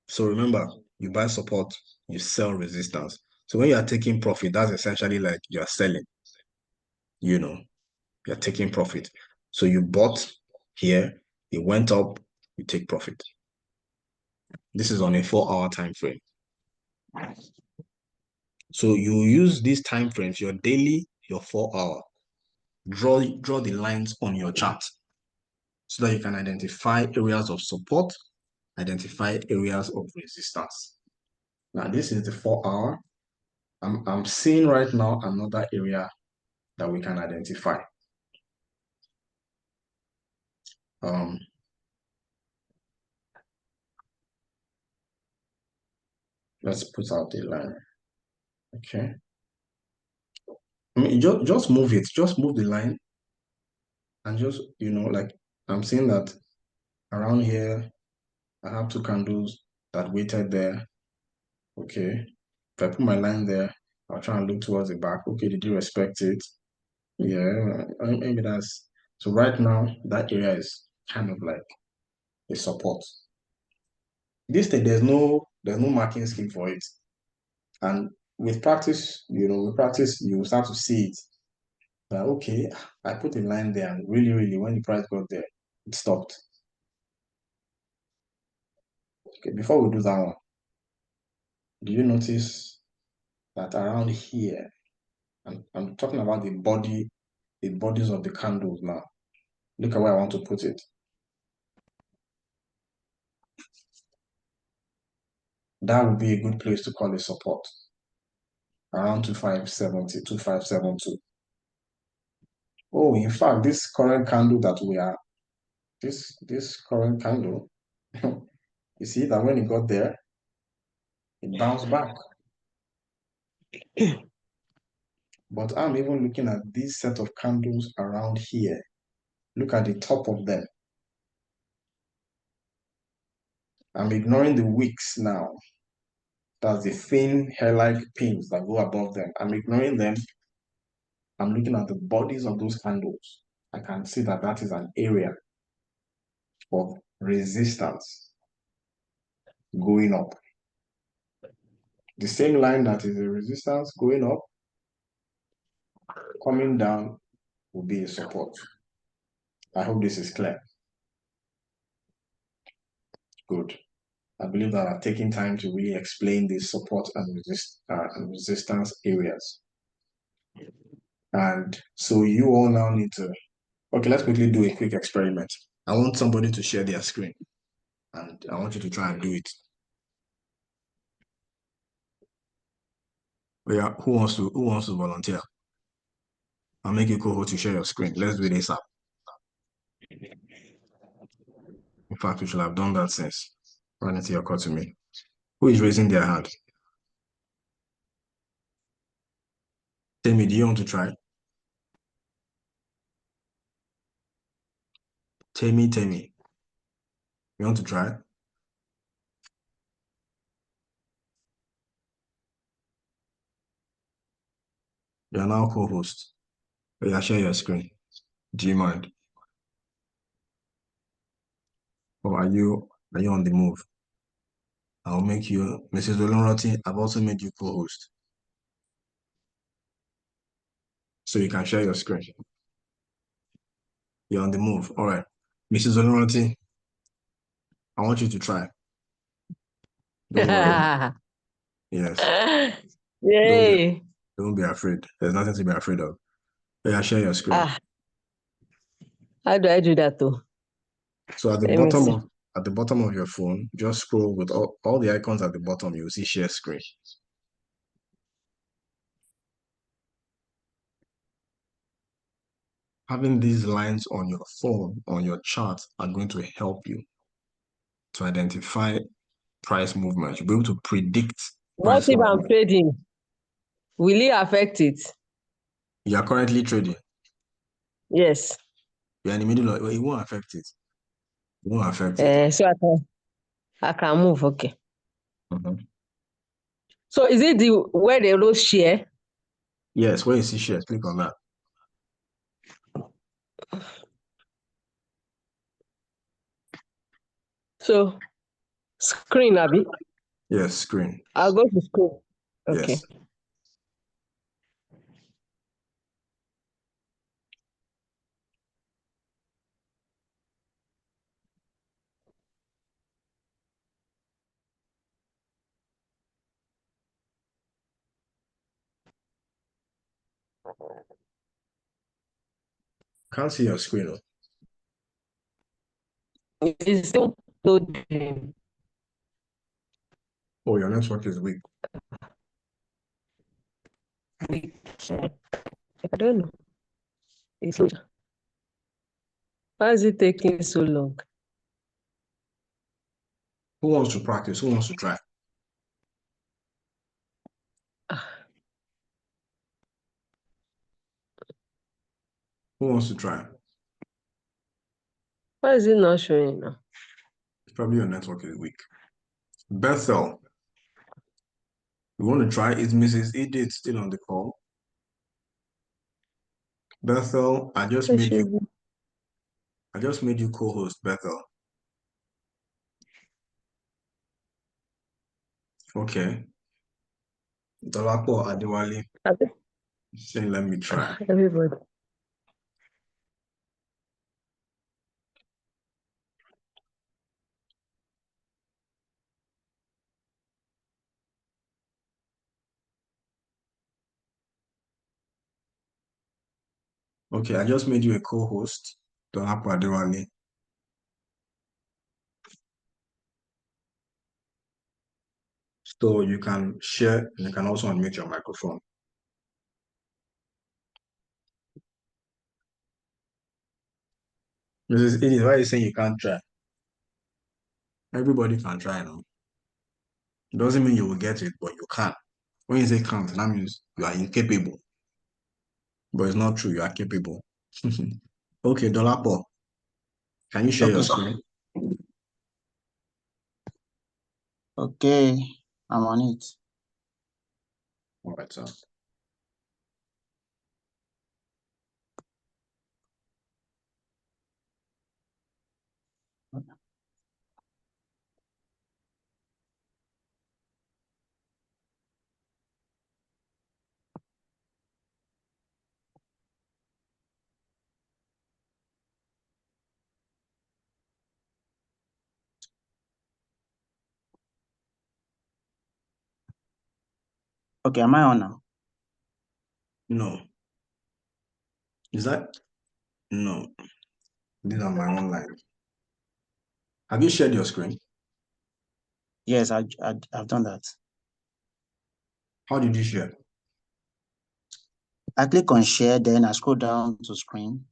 So remember, you buy support, you sell resistance. So when you are taking profit, that's essentially like you're selling, you're taking profit. So you bought here, it went up, you take profit. This is on a 4-hour time frame. So you use these time frames, your daily, your 4-hour. Draw the lines on your chart so that you can identify areas of support, identify areas of resistance. Now, this is the 4-hour. I'm seeing right now another area that we can identify. Let's put out the line. Okay. I mean, just move it. Just move the line. And just, like I'm seeing that around here, I have two candles that waited there. Okay. If I put my line there, I'll try and look towards the back. Okay, did you respect it? Yeah, maybe that's so right now that area is kind of like a support. This thing, there's no marking scheme for it. And with practice, you will start to see it. That okay, I put a line there and really, really when the price got there, it stopped. Okay, before we do that one, do you notice that around here, I'm talking about the bodies of the candles now. Look at where I want to put it. That would be a good place to call a support. Around 2570, 2572. Oh, in fact, this current candle that we are, this current candle, you see that when it got there, it bounced back. But I'm even looking at this set of candles around here. Look at the top of them. I'm ignoring the wicks now. That's the thin hair-like pins that go above them. I'm ignoring them. I'm looking at the bodies of those candles. I can see that that is an area of resistance going up. The same line that is a resistance going up, coming down will be a support. I hope this is clear. Good. I believe that I've taken time to really explain these support and resistance areas. And so you all now need to, okay, let's quickly do a quick experiment. I want somebody to share their screen and I want you to try and do it. Yeah, who wants to volunteer? I'll make you co-host to share your screen. Let's do this up. In fact, we should have done that since. Run it your call to me. Who is raising their hand? Temi, do you want to try? Temi. You want to try? You are now co-host. Yeah, share your screen. Do you mind? Or are you on the move? I'll make you, Mrs. Olunroti, I've also made you co-host. So you can share your screen. You're on the move. All right. Mrs. Olunroti, I want you to try. Don't worry. Yes. Don't be, Yay. don't be afraid. There's nothing to be afraid of. Yeah, share your screen. Ah, how do I do that though? So Let me see. at the bottom of your phone, just scroll with all the icons at the bottom. You'll see share screen. Having these lines on your phone, on your chart, are going to help you to identify price movement. You'll be able to predict What price if I'm movement. trading? Will it affect it? You are currently trading. Yes. You're in the middle of it. It won't affect it. It won't affect it. So I can move. Okay. Mhm. So is it the where they wrote share? Yes, where you see shares, click on that. So screen, Abby. Yes, screen. I'll go to screen. Okay. Yes. Can't see your screen. Oh, It's still loading. oh, your network is weak. I don't know. It's Why is it taking so long? Who wants to practice? Who wants to try? Who wants to try? Why is it not showing now? Probably your network is weak. Bethel, you want to try? Is Mrs. Edith still on the call? Bethel, I just made you co-host, Bethel. Okay. Dolapo Adewale saying let me try. Everybody. Okay, I just made you a co-host, Dolapo Adewale. So you can share and you can also unmute your microphone. Mrs. Edith, why are you saying you can't try? Everybody can try now. It doesn't mean you will get it, but you can. When you say can't, that means you are incapable. But it's not true, you are capable. Okay, Dolapo, can you share your Okay. screen? Okay, I'm on it. All right, sir. Okay, am I on now? No. Is that? No. These are my own lines. Have you shared your screen? Yes, I've done that. How did you share? I click on share, then I scroll down to screen.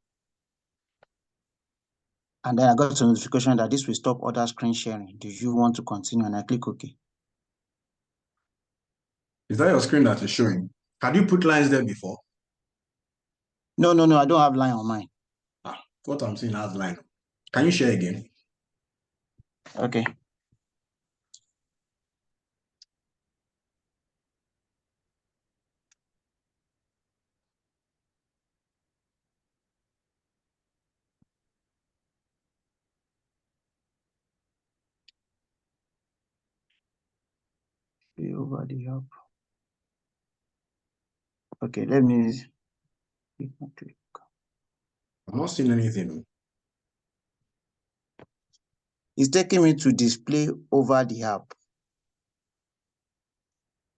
And then I got a notification that this will stop other screen sharing. Do you want to continue? And I click OK. Is that your screen that is showing? Had you put lines there before? No, I don't have line on mine. What I'm seeing has line. Can you share again? Okay. Over the help. Okay, let me. I'm not seeing anything. It's taking me to display over the app.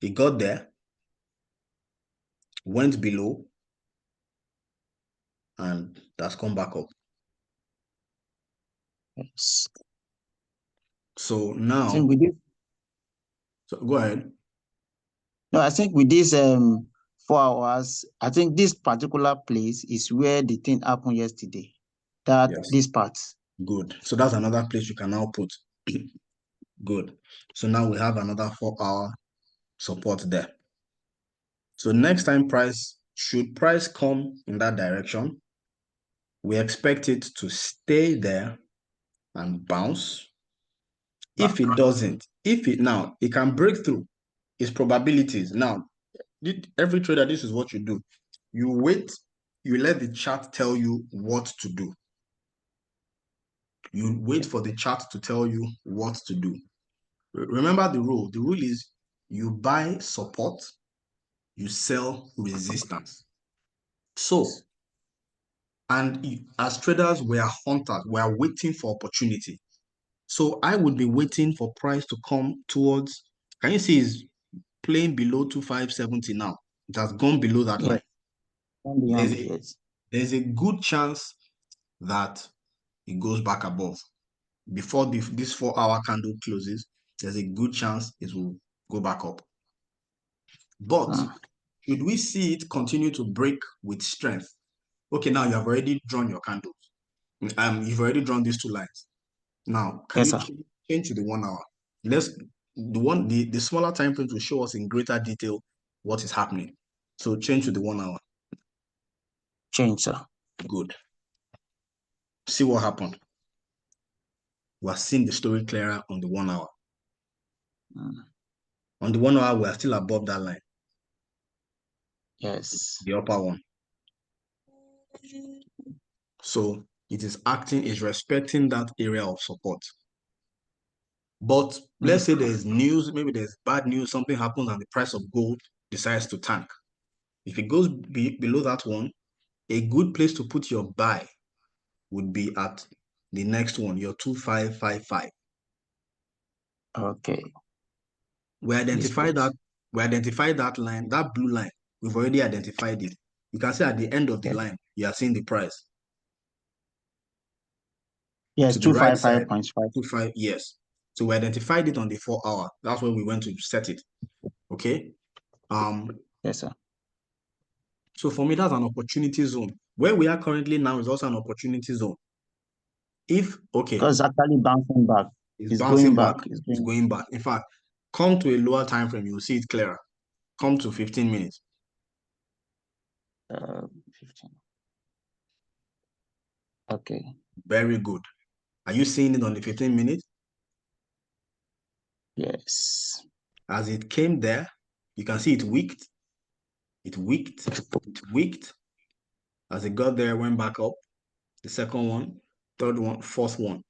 It got there, went below, and that's come back up. Yes. So I now, think with this, so go ahead. no, I think with this 4 hours, I think this particular place is where the thing happened yesterday. Yes. This part. Good. So that's another place you can now put. Good. So now we have another 4-hour support there. So next time should price come in that direction, we expect it to stay there and bounce. If it doesn't, now it can break through its probabilities. Now, every trader, this is what you do. You wait, you let the chart tell you what to do. You wait for the chart to tell you what to do. Remember the rule. The rule is you buy support, you sell resistance. So, and as traders, we are hunters. We are waiting for opportunity. So I would be waiting for price to come towards, can you see it's playing below 2570 now? It has gone below that line. There's a good chance that it goes back above. Before this 4-hour candle closes, there's a good chance it will go back up. But should we see it continue to break with strength? Okay, now you have already drawn your candles. You've already drawn these two lines. Now, can you change to the 1 hour? The smaller time frames will show us in greater detail what is happening. So change to the 1 hour. Change, sir. Good. See what happened. We are seeing the story clearer on the 1 hour. On the 1 hour, we are still above that line. Yes. The upper one. So it is respecting that area of support. But let's say there's news, maybe there's bad news, something happens and the price of gold decides to tank. If it goes below that one, a good place to put your buy would be at the next one, your 2555. Okay. We identified that line, that blue line. We've already identified it. You can see at the end of the line, you are seeing the price. Yes, to the right side, 255.5. 25, yes. So we identified it on the 4 hour. That's where we went to set it. Okay. Yes, sir. So for me, that's an opportunity zone. Where we are currently now is also an opportunity zone. Because it's actually bouncing back. It's bouncing back. It's going back. In fact, come to a lower time frame, you'll see it clearer. Come to 15 minutes. 15. Okay. Very good. Are you seeing it on the 15 minutes? Yes. As it came there, you can see it wicked. It wicked. It wicked. As it got there, went back up. The second one, third one, fourth one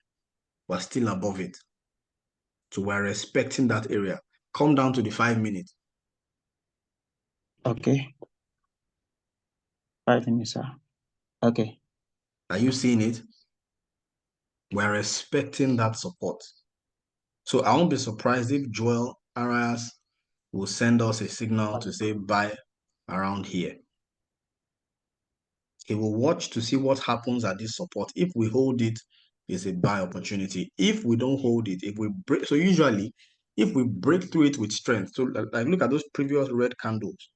was still above it. So we're respecting that area. Come down to the 5 minutes. Okay. 5 minutes, sir. Okay. Are you seeing it? We're respecting that support. So I won't be surprised if Joel Arias will send us a signal to say buy around here. He will watch to see what happens at this support. If we hold it, it's a buy opportunity. If we don't hold it, if we break, so usually if we break through it with strength, so like look at those previous red candles.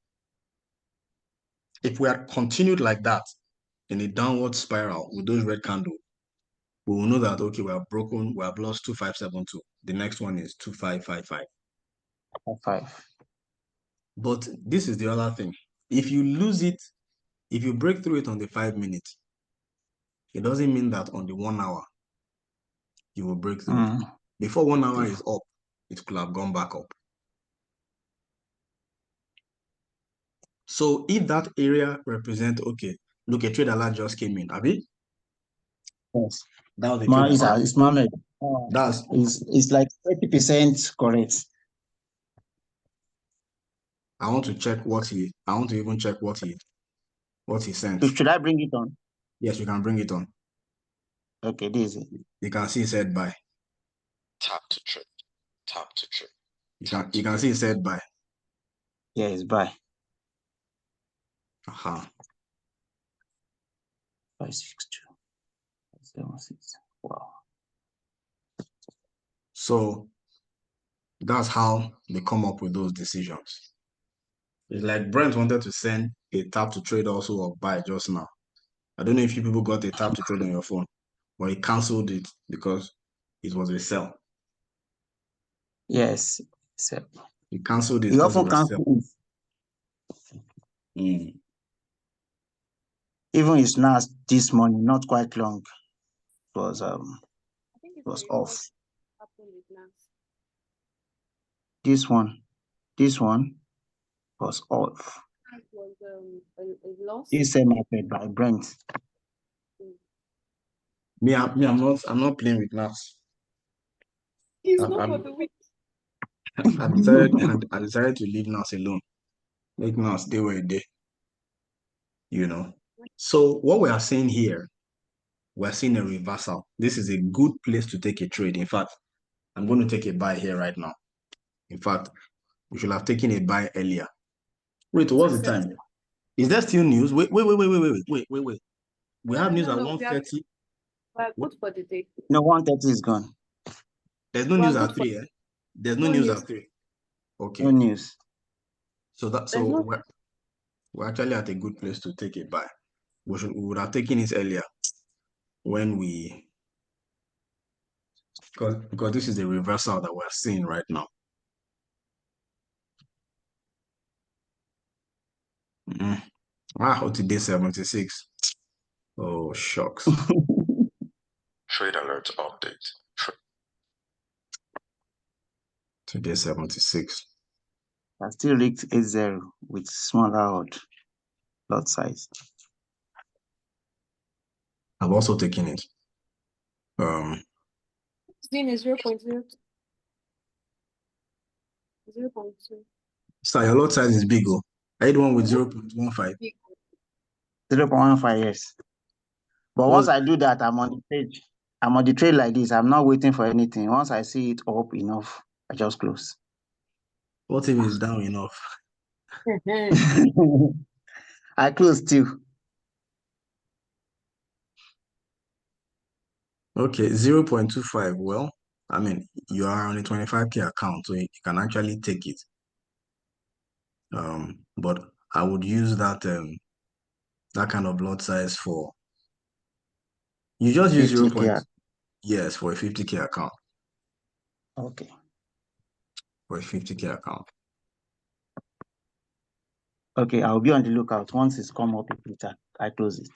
If we had continued like that in a downward spiral with those red candles, we will know that, okay, we have broken, we have lost 2572. The next one is 2555. 5. But this is the other thing. If you lose it, if you break through it on the 5 minutes, it doesn't mean that on the 1 hour, you will break through it. Before 1 hour is up, it could have gone back up. So if that area represents, okay, look, a trade alert just came in, Abi? Yes. That was a trade alert. It's Mohammed. It's like 30% correct. I want to check I want to even check what he sent. Should I bring it on? Yes, you can bring it on. Okay, this is it. You can see it said buy. Tap to trade. Tap to trade. You can see it said buy. Yeah, it's buy. Uh-huh. 562. 76. Wow. So that's how they come up with those decisions. It's like Brent wanted to send a tap to trade also or buy just now. I don't know if you people got a tap to trade on your phone, but he canceled it because it was a sell. Yes. So He canceled it he because it often was sell. cancel it. Even it's now this morning, not quite long. It was I think it it's was very what off. happened with Nas. This one was off. Nas was a loss. This same market by Brent. I'm not playing with NAS. He's I, not for I'm, the week. I decided to leave NAS alone. Make NAS stay where they, you know. So what we are seeing here, we're seeing a reversal. This is a good place to take a trade. In fact, I'm going to take a buy here right now. In fact, we should have taken a buy earlier. Wait, what's the time? Is there still news? Wait. We have news No, at no, we are 1:30. good for the day. No, 130 is gone. There's no We are news good at for 3, eh? There's no no news news. at 3. No Okay. news. So There's no we're actually at a good place to take a buy. We would have taken it earlier when because this is the reversal that we're seeing right now. Today 76. Oh, shucks. Trade alert update. Today 76. I still rigged 80 with smaller lot size. I've also taken it. Zin is 0.0. 0.2. So your lot size is big. Oh. I had one with 0.15. 0.15 years. But once I do that, I'm on the trade. I'm on the trade like this. I'm not waiting for anything. Once I see it up enough, I just close. What if it's down enough? I close too. Okay, 0.25. Well, I mean, you are on a 25K account, so you can actually take it. But I would use that that kind of lot size for you just use 0. 50K. Yes, for a 50K account. Okay. For a 50K account. Okay, I'll be on the lookout. Once it's come up, I close it.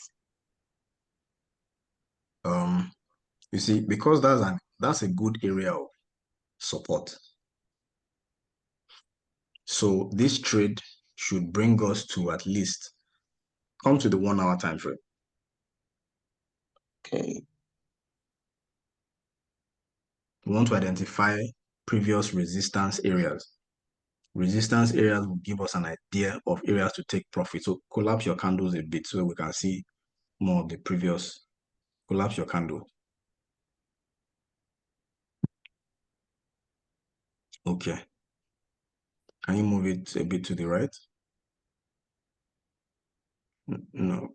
You see, because that's a good area of support. So this trade should bring us to at least come to the 1 hour time frame. Okay. We want to identify previous resistance areas. Resistance areas will give us an idea of areas to take profit. So collapse your candles a bit so we can see more of the previous. Collapse your candle. Okay. Can you move it a bit to the right? No.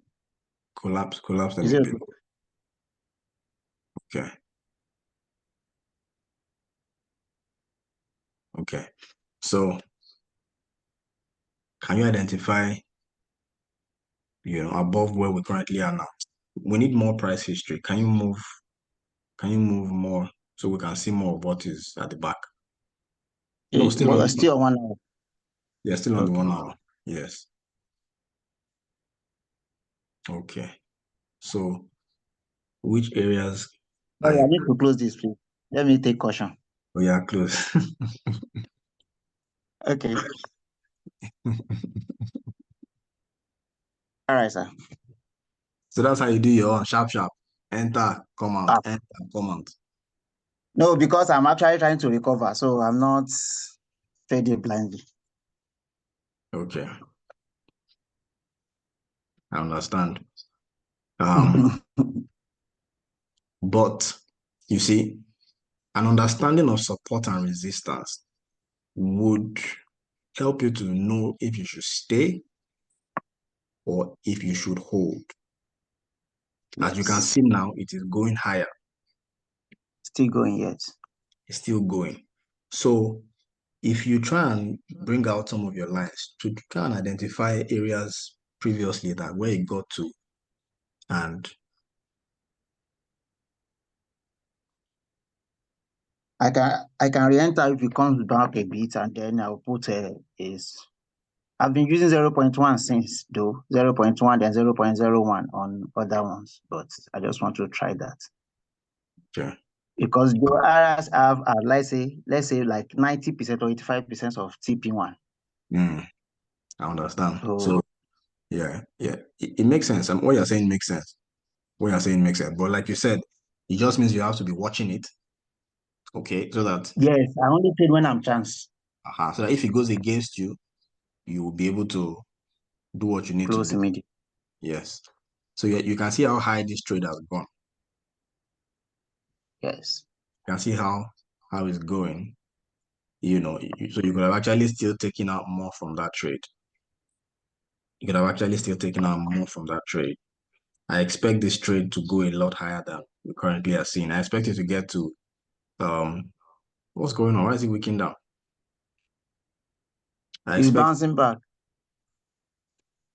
Collapse them Is a it bit. Okay. Okay. So can you identify, above where we currently are now? We need more price history. Can you move more so we can see more of what is at the back? No, still on still 1 hour? Yeah, still on the Okay. 1 hour. Yes. Okay. So which areas are Sorry, I you? need to close this, please. Let me take caution. Oh, yeah, close. Okay. All right, sir. So that's how you do your own sharp. Enter, come out, Ah, enter, come out. no, because I'm actually trying to recover, so I'm not trading blindly. Okay, I understand. But you see, an understanding of support and resistance would help you to know if you should stay or if you should hold. As you can Yes. see now, it is going higher. Still going yet. It's still going. So if you try and bring out some of your lines to try and identify areas previously that where it got to, and I can re-enter if it comes back a bit, and then I'll put is. I've been using 0.1 since though, 0.1 then 0.01 on other ones, but I just want to try that. yeah, Because the areas have, let's say like 90% or 85% of TP1. I understand. So So yeah, it makes sense. What you're saying makes sense. What you're saying makes sense. But like you said, it just means you have to be watching it, okay, so that yes, I only trade when I'm chance. so that if it goes against you, you will be able to do what you need to Close do. immediately. Yes. So you can see how high this trade has gone. Yes. You can see how it's going. You know, so you could have actually still taken out more from that trade. You could have actually still taken out more from that trade. I expect this trade to go a lot higher than we currently are seeing. I expect it to get to what's going on? Why is it wicking down? I It's expect bouncing back.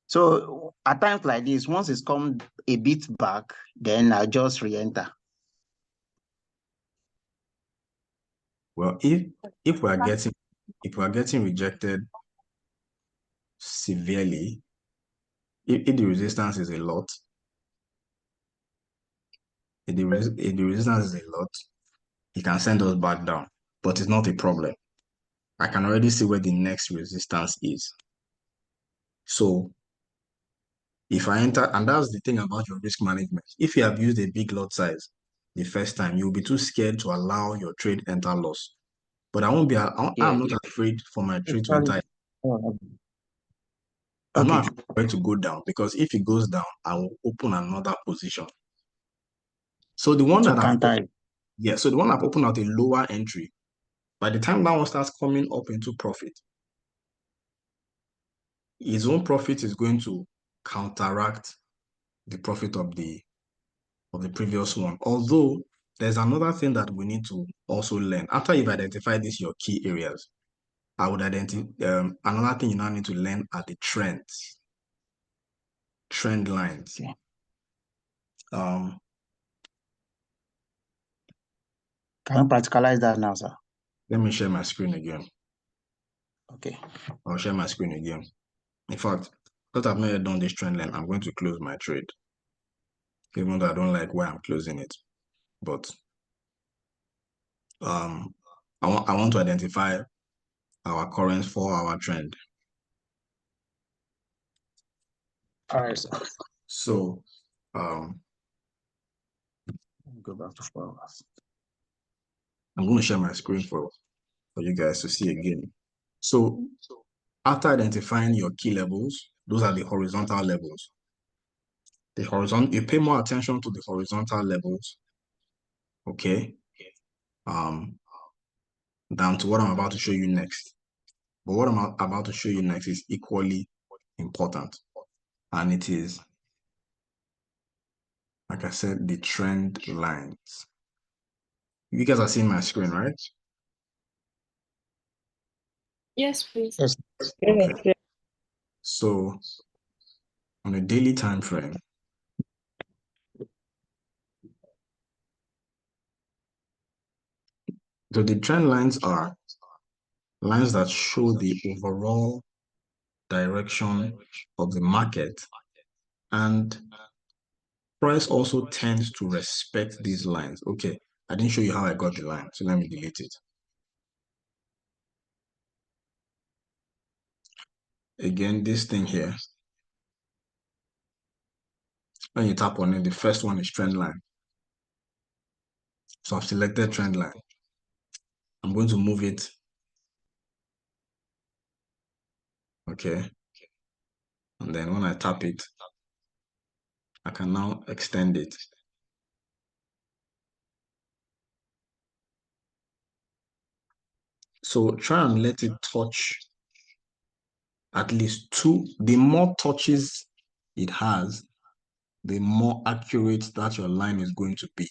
So at times like this, once it's come a bit back, then I just re-enter. well if we are getting rejected severely, if the resistance is a lot, if the resistance is a lot, it can send us back down, but it's not a problem. I can already see where the next resistance is. So if I enter, and that's the thing about your risk management. If you have used a big lot size the first time, you'll be too scared to allow your trade enter loss. But I'm Yeah. not afraid for my trade to Especially- enter. oh, I'm okay. not afraid for it to go down, because if it goes down, I will open another position. So the one To that counter it. so the one I've opened out a lower entry, by the time that one starts coming up into profit, his own profit is going to counteract the profit of the previous one. Although there's another thing that we need to also learn. After you've identified these your key areas, I would identify another thing you now need to learn are the trends, trend lines. Okay. Can you practicalize that now, sir? Let me share my screen again. Okay. I'll share my screen again. In fact, because I've not yet done this trend line, I'm going to close my trade, even though I don't like where I'm closing it. But I want to identify our current 4-hour trend. All right, sir. So Go back to 4 hours. I'm going to share my screen for you guys to see again. So after identifying your key levels, those are the horizontal levels. You pay more attention to the horizontal levels, okay, than to what I'm about to show you next. But what I'm about to show you next is equally important. And it is, like I said, the trend lines. You guys are seeing my screen, right? Yes, please. Yes. Okay. So on a daily time frame, so the trend lines are lines that show the overall direction of the market, and price also tends to respect these lines. Okay, I didn't show you how I got the line, so let me delete it. Again, this thing here, when you tap on it, the first one is trend line. So I've selected trend line. I'm going to move it. Okay. And then when I tap it, I can now extend it. So try and let it touch at least two. The more touches it has, the more accurate that your line is going to be.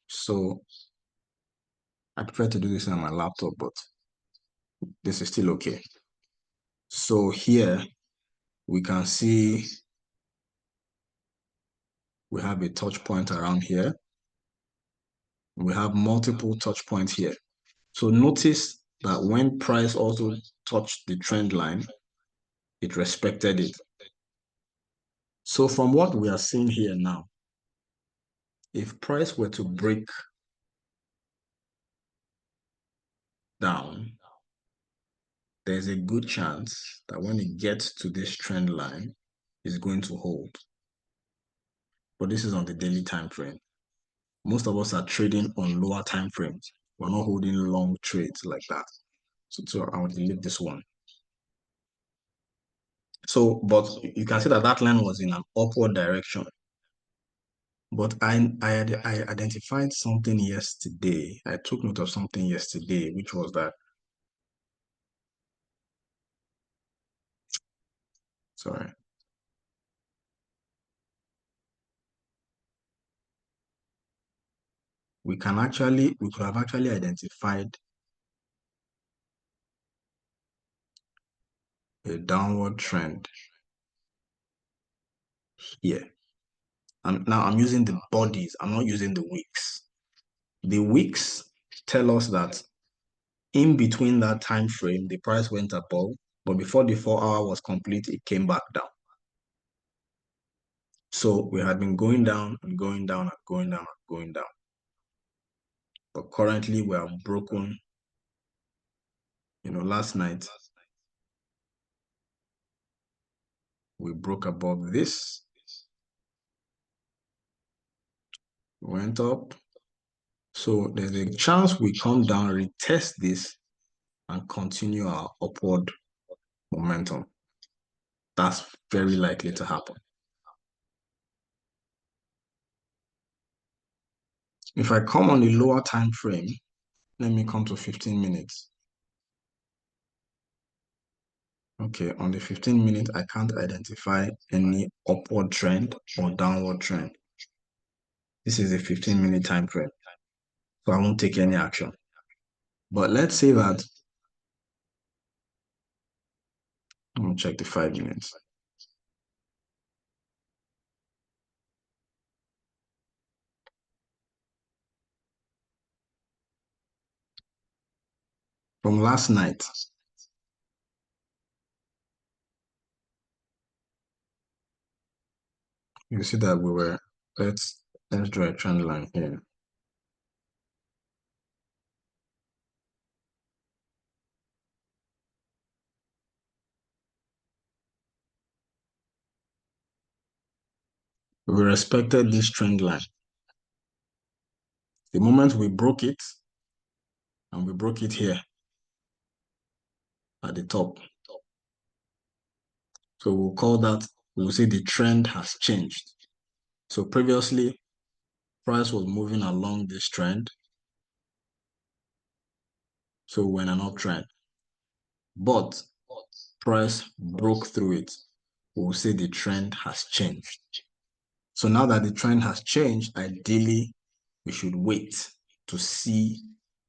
So I prefer to do this on my laptop, but this is still okay. So here we can see we have a touch point around here. We have multiple touch points here. So notice that when price also touched the trend line, it respected it. So from what we are seeing here now, if price were to break down, there's a good chance that when it gets to this trend line, it's going to hold. But this is on the daily time frame. Most of us are trading on lower time frames. We're not holding long trades like that. So I would delete this one. So, but you can see that that line was in an upward direction. But I identified something yesterday. I took note of something yesterday, which was that, sorry. We could have actually identified a downward trend here. And now I'm using the bodies. I'm not using the wicks. The wicks tell us that in between that time frame, the price went above, but before the 4-hour was complete, it came back down. So we had been going down and going down and going down and going down. But currently we have broken, last night we broke above this, went up. So there's a chance we come down, retest this, and continue our upward momentum. That's very likely to happen. If I come on the lower time frame, let me come to 15 minutes. Okay, on the 15 minute, I can't identify any upward trend or downward trend. This is a 15-minute time frame, so I won't take any action. But let's say that, let me check the 5 minutes. From last night, you see that let's draw a trend line here. We respected this trend line. The moment we broke it, and we broke it here at the top. So we'll call that, we'll say the trend has changed. So previously, price was moving along this trend. So we're in an uptrend. But price broke through it. We'll say the trend has changed. So now that the trend has changed, ideally, we should wait to see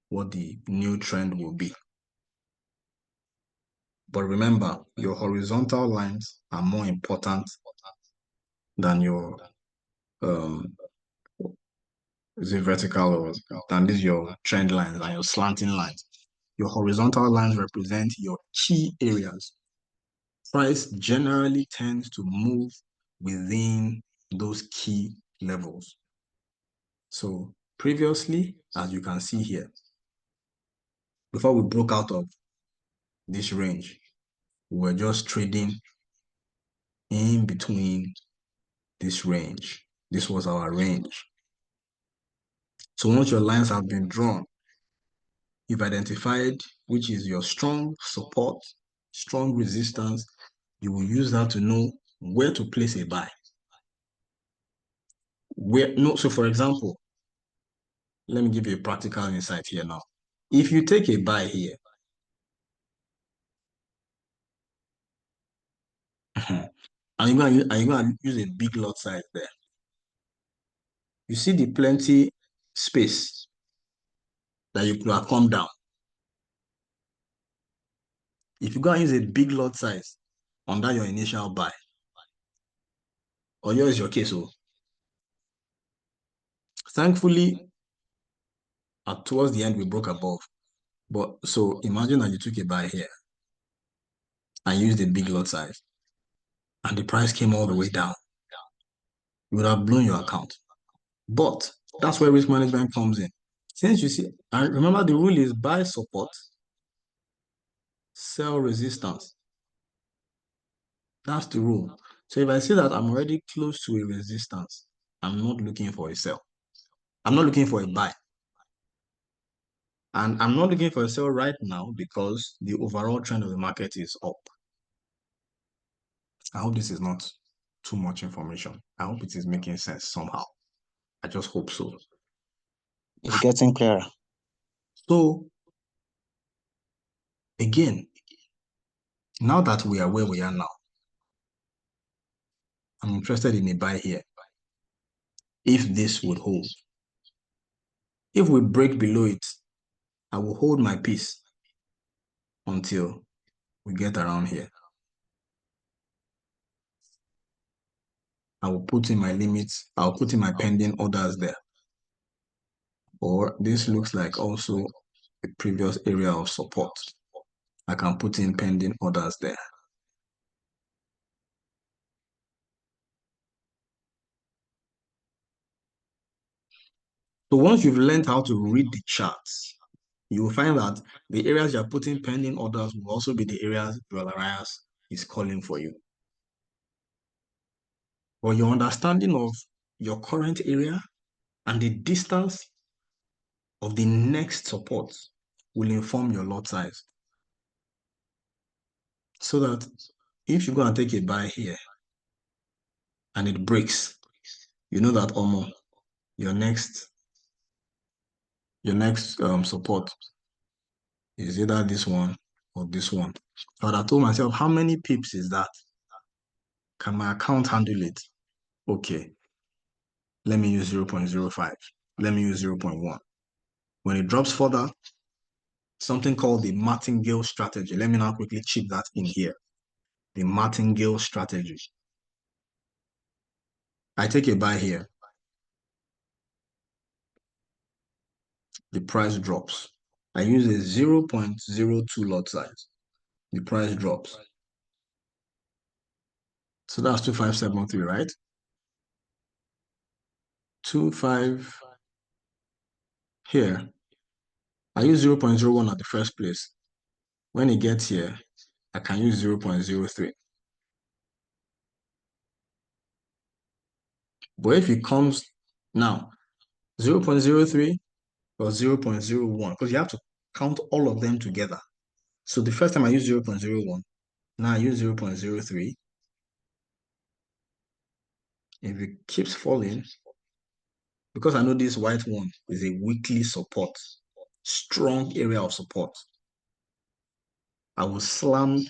what the new trend will be. But remember, your horizontal lines are more important than your is it vertical or than these your trend lines and your slanting lines. Your horizontal lines represent your key areas. Price generally tends to move within those key levels. So previously, as you can see here, before we broke out of this range, we were just trading in between this range. This was our range. So once your lines have been drawn, you've identified which is your strong support, strong resistance. You will use that to know where to place a buy. So for example, let me give you a practical insight here now. If you take a buy here, are you going to use a big lot size there? You see the plenty space that you could have come down. If you go and use a big lot size under your initial buy, or yours is your case, so thankfully, towards the end, we broke above. But so imagine that you took a buy here and used a big lot size, and the price came all the way down. You would have blown your account. But that's where risk management comes in. Since you see, and remember the rule is buy support, sell resistance. That's the rule. So if I see that I'm already close to a resistance, I'm not looking for a sell. I'm not looking for a buy. And I'm not looking for a sell right now because the overall trend of the market is up. I hope this is not too much information. I hope it is making sense somehow. I just hope so. It's getting clearer. So, again, now that we are where we are now, I'm interested in a buy here. If this would hold. If we break below it, I will hold my peace until we get around here. I will put in my limits. I'll put in my pending orders there. Or this looks like also a previous area of support. I can put in pending orders there. So once you've learned how to read the charts, you will find that the areas you're putting pending orders will also be the areas Dollar is calling for you. But your understanding of your current area and the distance of the next support will inform your lot size. So that if you go and take a buy here and it breaks, you know that your next support is either this one or this one. So I told myself, how many pips is that? Can my account handle it? Okay, let me use 0.05. Let me use 0.1. When it drops further, something called the martingale strategy. Let me now quickly chip that in here. The martingale strategy. I take a buy here. The price drops. I use a 0.02 lot size. The price drops. So that's 2573, right? 25 here. I use 0.01 at the first place. When it gets here, I can use 0.03. But if it comes now, 0.03 or 0.01, because you have to count all of them together. So the first time I use 0.01, now I use 0.03. If it keeps falling, because I know this white one is a weekly support, strong area of support, I will slam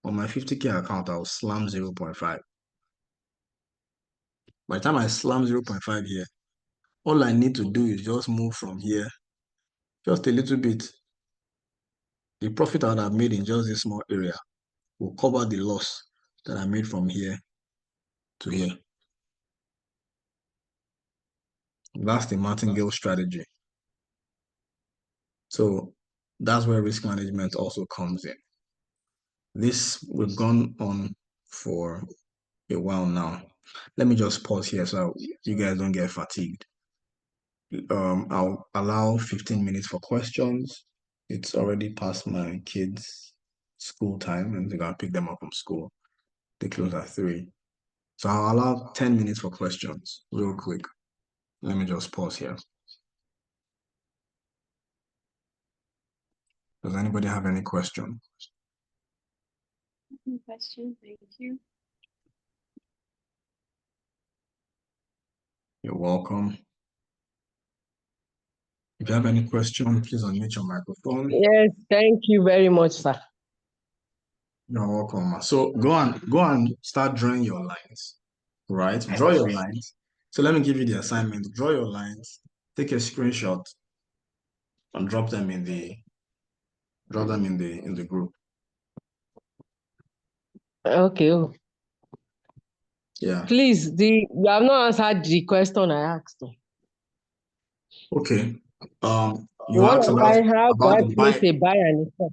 on my 50K account, I will slam 0.5. By the time I slam 0.5 here, all I need to do is just move from here, just a little bit. The profit I would have made in just this small area will cover the loss that I made from here to here. That's the martingale strategy. So that's where risk management also comes in. This, we've gone on for a while now. Let me just pause here so you guys don't get fatigued. I'll allow 15 minutes for questions. It's already past my kids' school time and they're gonna pick them up from school. They close at 3. So I'll allow 10 minutes for questions real quick. Let me just pause here. Does anybody have any question? No question. Thank you. You're welcome. If you have any question, please unmute your microphone. Yes, thank you very much, sir. You're welcome. So go and start drawing your lines. Right? Draw your lines. So let me give you the assignment. Draw your lines, take a screenshot, and drop them in the group. Okay. Yeah. Please, you have not answered the question I asked. Okay. You What asked am I, how do about I the place buy. a buy and a sell?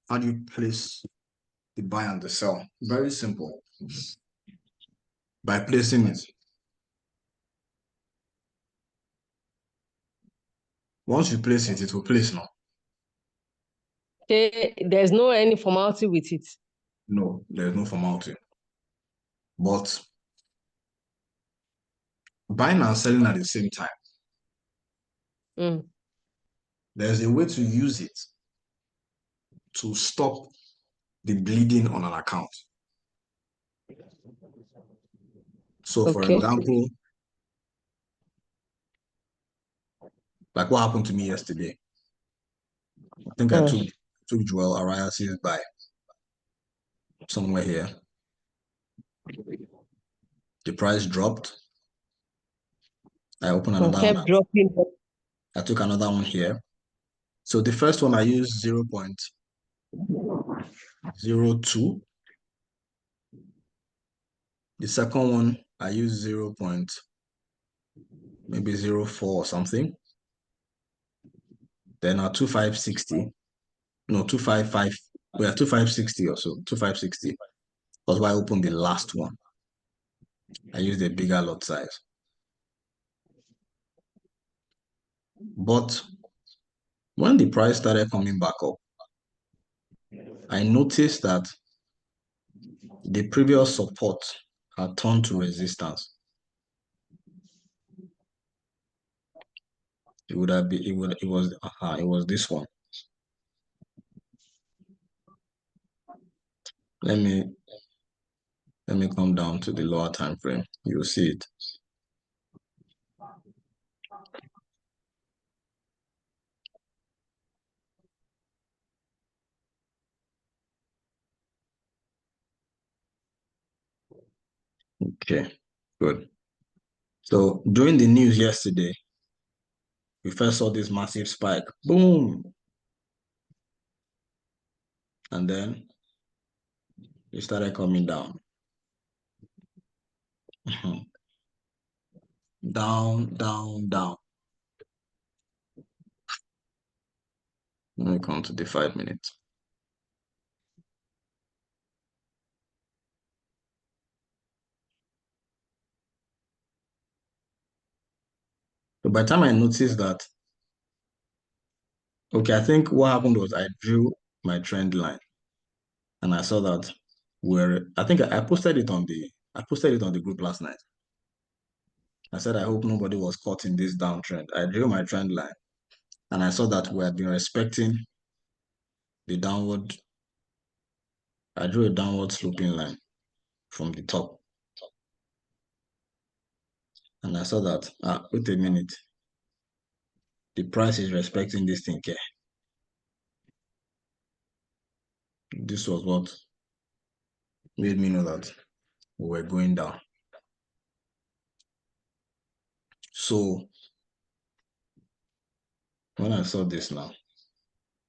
How do you place the buy and the sell? Very simple. By placing it. Once you place it, it will place now. Okay, there's no any formality with it. No, there's no formality. But buying and selling at the same time, there's a way to use it to stop the bleeding on an account. So, for Okay. example, like what happened to me yesterday. I think I took Joel Arias's buy somewhere here. The price dropped. I opened another one. Kept dropping. I took another one here. So the first one I used 0.02. The second one I used 0.04 or something. Then our 2560. No, 255. We are 2560 or so. 2560. That's why I opened the last one. I used a bigger lot size. But when the price started coming back up, I noticed that the previous support had turned to resistance. It was this one. Let me come down to the lower time frame. You'll see it. Okay, good. So during the news yesterday, we first saw this massive spike. Boom. And then it started coming down. Down, down, down. Let me come to the 5 minutes. So by the time I noticed that, okay, I think what happened was I drew my trend line, and I saw that I think I posted it on the group last night. I said I hope nobody was caught in this downtrend. I drew my trend line, and I saw that we had been respecting the downward. I drew a downward sloping line from the top, and I saw that. Wait a minute. The price is respecting this thing here. This was what made me know that we were going down. So when I saw this now,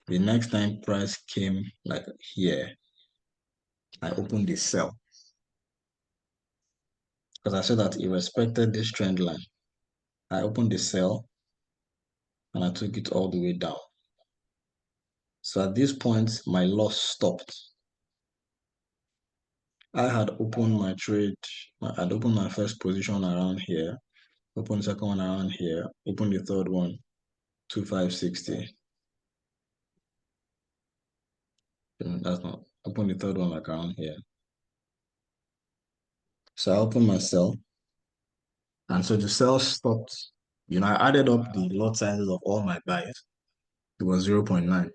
the next time price came like here, I opened the sell because I saw that it respected this trend line. I opened the sell and I took it all the way down. So at this point, my loss stopped. I had opened my trade. I'd opened my first position around here, opened the second one around here, opened the third one, 2560. That's not, opened the third one like around here. So I opened my sell. And so the sell stopped. I added up the lot sizes of all my buys. It was 0.9.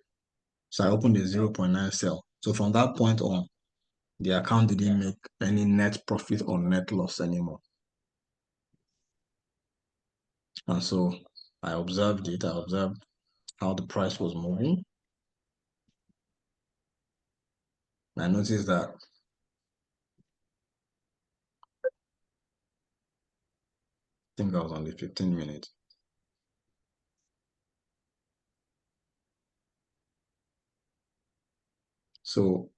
So I opened a 0.9 sell. So from that point on, the account didn't make any net profit or net loss anymore. And so I observed it. I observed how the price was moving. I noticed that I think I was on the 15 minutes. So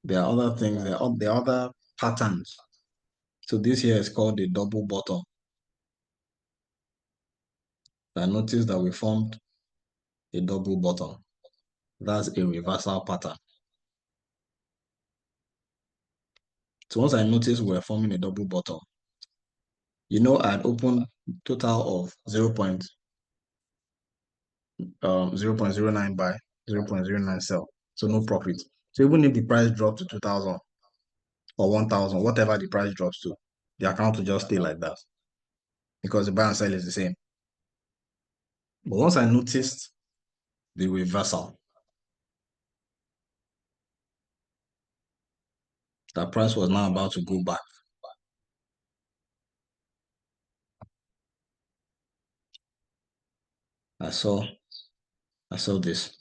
there are other things, there are other patterns. So this here is called the double bottom. I noticed that we formed a double bottom. That's a reversal pattern. So once I noticed we were forming a double bottom, you know, I had opened total of 0.09 buy, 0.09 sell. So no profit. So even if the price dropped to 2,000 or 1,000, whatever the price drops to, the account will just stay like that because the buy and sell is the same. But once I noticed the reversal, that price was now about to go back. I saw this.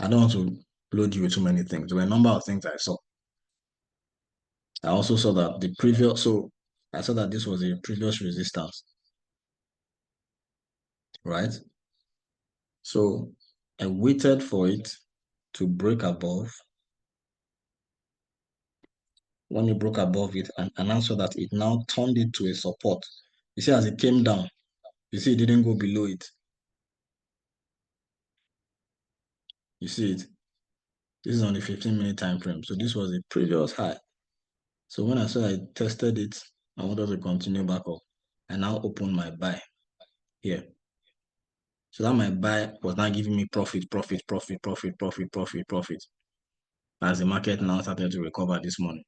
I don't want to load you with too many things. There were a number of things I saw. I also saw that I saw that this was a previous resistance, right? So I waited for it to break above. When it broke above it, and I saw that it now turned it to a support. You see, as it came down, you see it didn't go below it. You see it? This is on the 15-minute time frame. So this was a previous high. So when I saw I tested it, I wanted to continue back up. I now opened my buy here. So that my buy was now giving me profit, as the market now started to recover this morning.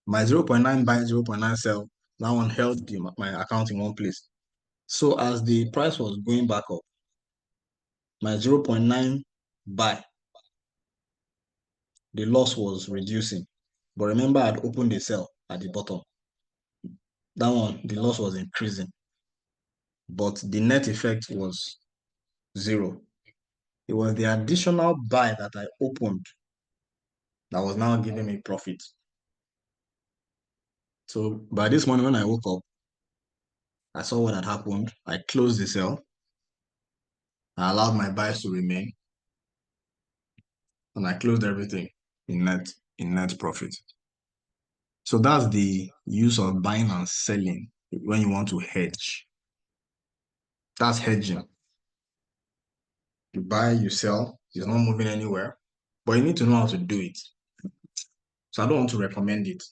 My 0.9 buy, 0.9 sell, that one held my account in one place. So as the price was going back up, my 0.9 buy, the loss was reducing. But remember, I'd opened the sell at the bottom. That one, the loss was increasing. But the net effect was zero. It was the additional buy that I opened that was now giving me profit. So by this morning when I woke up, I saw what had happened. I closed the sell. I allowed my buys to remain. And I closed everything in net profit. So that's the use of buying and selling when you want to hedge. That's hedging. You buy, you sell, it's not moving anywhere, but you need to know how to do it. So I don't want to recommend it.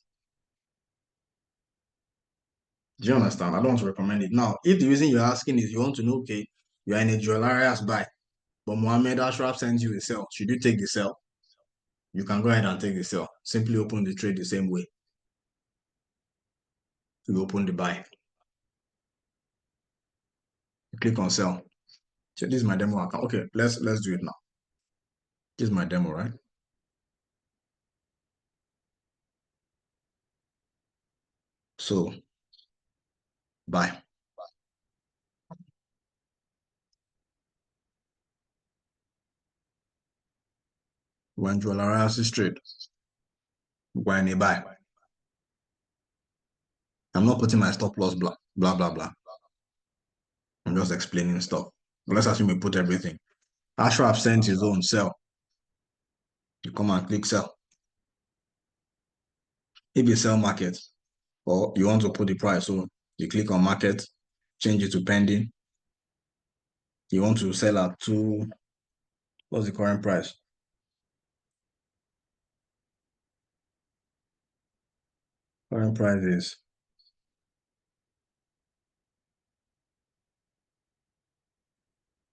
Do you understand? I don't want to recommend it. Now, if the reason you're asking is you want to know, okay, you're in a jeweleria's buy, but Mohammed Ashraf sends you a sell, should you take the sell? You can go ahead and take the sell. Simply open the trade the same way. You open the buy. You click on sell. So this is my demo account. Okay, let's do it now. This is my demo, right? So buy. When jeweleria's trade, we're in a buy. I'm not putting my stop loss, blah, blah, blah, blah. I'm just explaining stuff. But let's assume we put everything. Ashraf sent his own sell. You come and click sell. If you sell market, or you want to put the price, so you click on market, change it to pending. You want to sell at what's the current price? Current price is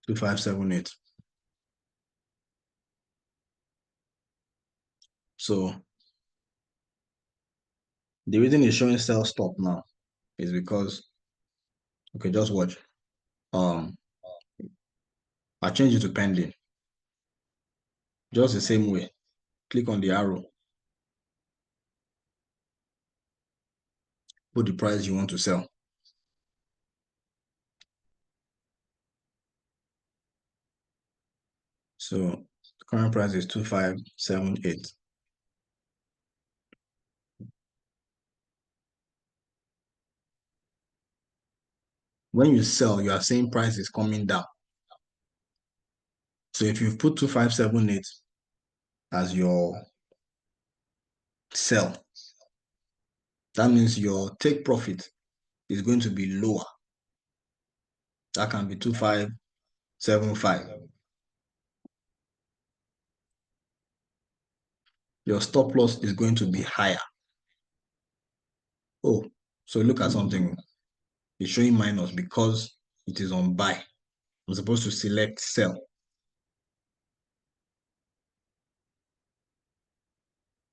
2578. So the reason it's showing sell stop now is because, okay, just watch. I change it to pending. Just the same way. Click on the arrow. Put the price you want to sell. So current price is 2578. When you sell, you are saying price is coming down. So if you put 2578 as your sell, that means your take profit is going to be lower. That can be 2575. Your stop loss is going to be higher. Oh, so look at something. It's showing minus because it is on buy. I'm supposed to select sell.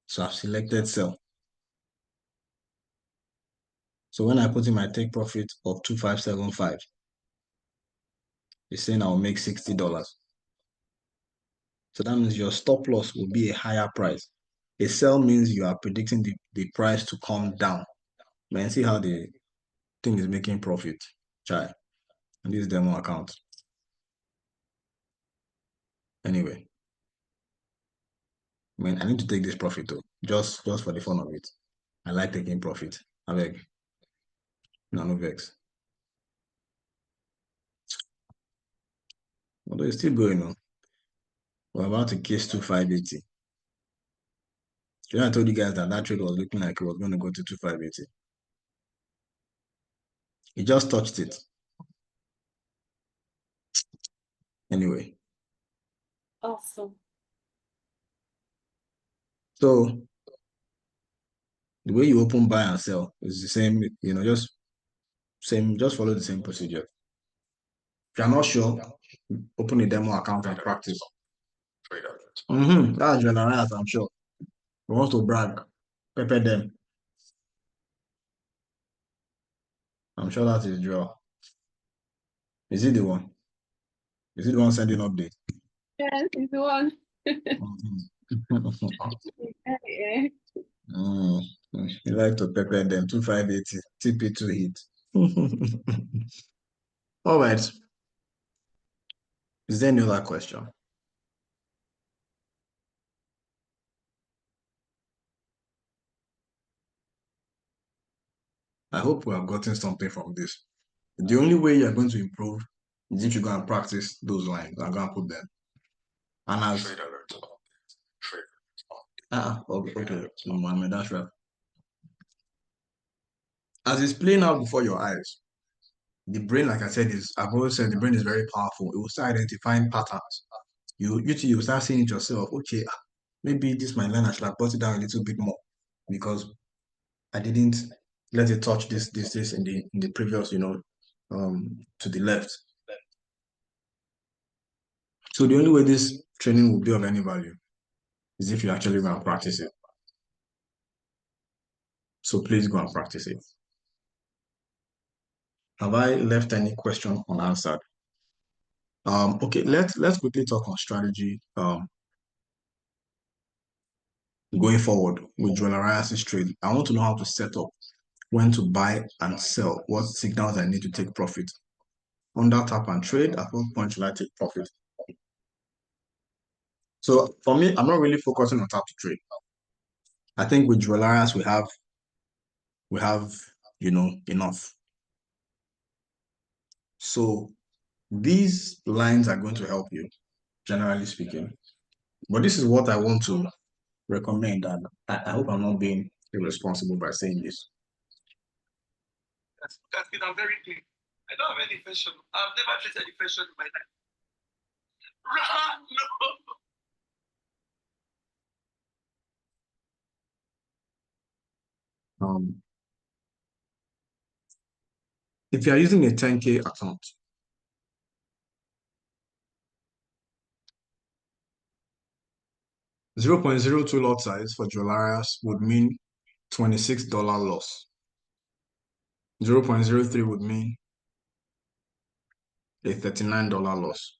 So I've selected sell. So when I put in my take profit of 2575, it's saying I'll make $60. So that means your stop loss will be a higher price. A sell means you are predicting the price to come down. Man, see how the thing is making profit. Try. And this demo account. Anyway. I need to take this profit though. Just for the fun of it. I like taking profit. I beg. No vex. Although it's still going on. We're about to kiss 2580. I told you guys that trade was looking like it was going to go to 2580. It just touched it. Anyway. Awesome. So the way you open, buy, and sell is the same, just follow the same procedure. If you're not sure, open a demo account and practice. That's generalized, I'm sure. Who wants to brag? Pepper them. I'm sure that is draw. Is it the one? Is it the one sending update? Yes, it's the one. Yeah. You like to pepper them. 2580. TP2 hit. All right. Is there any other question? I hope we have gotten something from this. The only way you're going to improve is if you go and practice those lines. I'm going to put them. And as okay, Mohammed, that's right. As it's playing out before your eyes, the brain, like I said, I've always said the brain is very powerful. It will start identifying patterns. You start seeing it yourself. Okay, maybe this my line I should have brought it down a little bit more because I didn't let it touch this in the previous, to the left. So the only way this training will be of any value is if you actually go and practice it. So please go and practice it. Have I left any question unanswered? Okay, let's quickly talk on strategy. Going forward with Ressistance trade, I want to know how to set up when to buy and sell, what signals I need to take profit. Under tap and trade, at what point should I take profit? So for me, I'm not really focusing on tap to trade. I think with Ressistance we have enough. So these lines are going to help you, generally speaking. But this is what I want to recommend, and I hope I'm not being irresponsible by saying this. That's good. I'm very clean. I don't have any fashion. I've never treated any fashion in my life. No. If you are using a 10K account, $0.02 lot size for Jewelarias would mean $26 loss. 0.03 would mean a $39 loss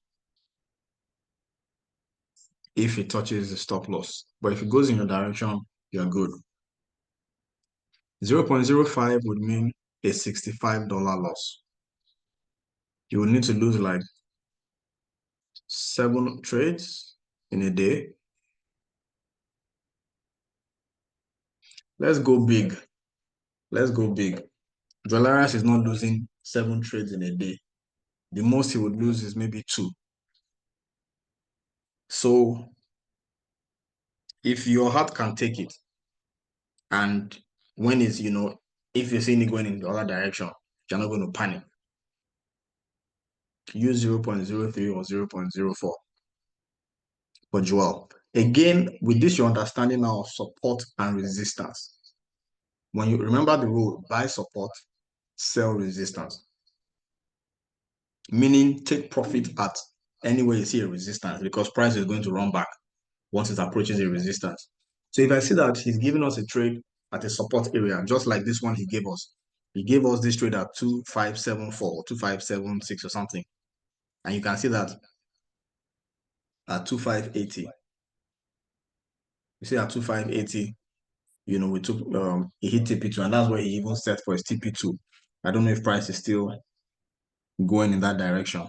if it touches the stop loss. But if it goes in your direction, you're good. 0.05 would mean a $65 loss. You will need to lose like 7 trades in a day. Let's go big. Let's go big. Joel is not losing 7 trades in a day. The most he would lose is maybe 2. So if your heart can take it, and when it's, if you're seeing it going in the other direction, you're not going to panic. Use 0.03 or 0.04 for Joel. Again, with this, your understanding now of support and resistance. When you remember the rule, buy support, sell resistance. Meaning take profit at anywhere you see a resistance, because price is going to run back once it approaches a resistance. So if I see that he's giving us a trade at a support area, just like this one he gave us. He gave us this trade at 2574, 2576 or something. And you can see that at 2580. You see at 2580, we took he hit TP2, and that's where he even set for his TP2. I don't know if price is still going in that direction.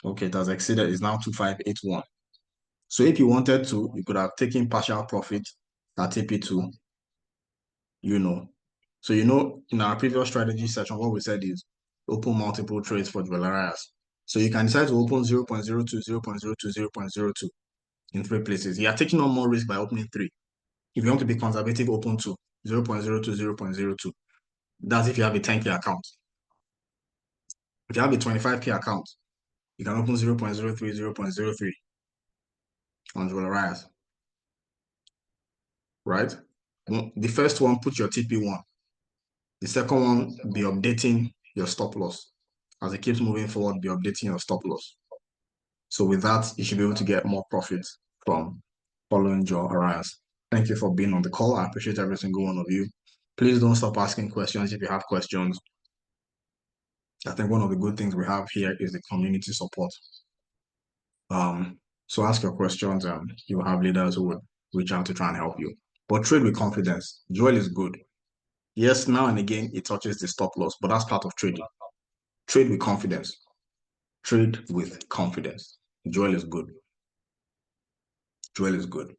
Okay, it has exceeded, it's now 2581. So if you wanted to, you could have taken partial profit at TP2, So, in our previous strategy session, what we said is open multiple trades for Joel. So you can decide to open 0.02, 0.02, 0.02 in 3 places. You are taking on more risk by opening 3. If you want to be conservative, open 2, 0.02, 0.02. That's if you have a 10K account. If you have a 25K account, you can open 0.03, 0.03 on Joel. Right? The first one, put your TP1. The second one, be updating your stop loss. As it keeps moving forward, be updating your stop loss. So with that, you should be able to get more profit from following your Arias. Thank you for being on the call. I appreciate every single one of you. Please don't stop asking questions if you have questions. I think one of the good things we have here is the community support. So ask your questions and you'll have leaders who would reach out to try and help you. But trade with confidence. Joel is good. Yes, now and again, it touches the stop loss, but that's part of trading. Trade with confidence. Trade with confidence. Joel is good. Joel is good.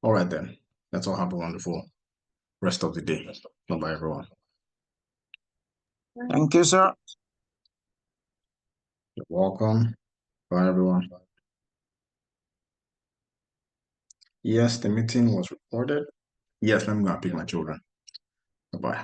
All right, then. Let's all have a wonderful rest of the day. Bye-bye, everyone. Thank you, sir. You're welcome. Bye, everyone. Yes, the meeting was recorded. Yes, let me go and pick my children. Bye-bye.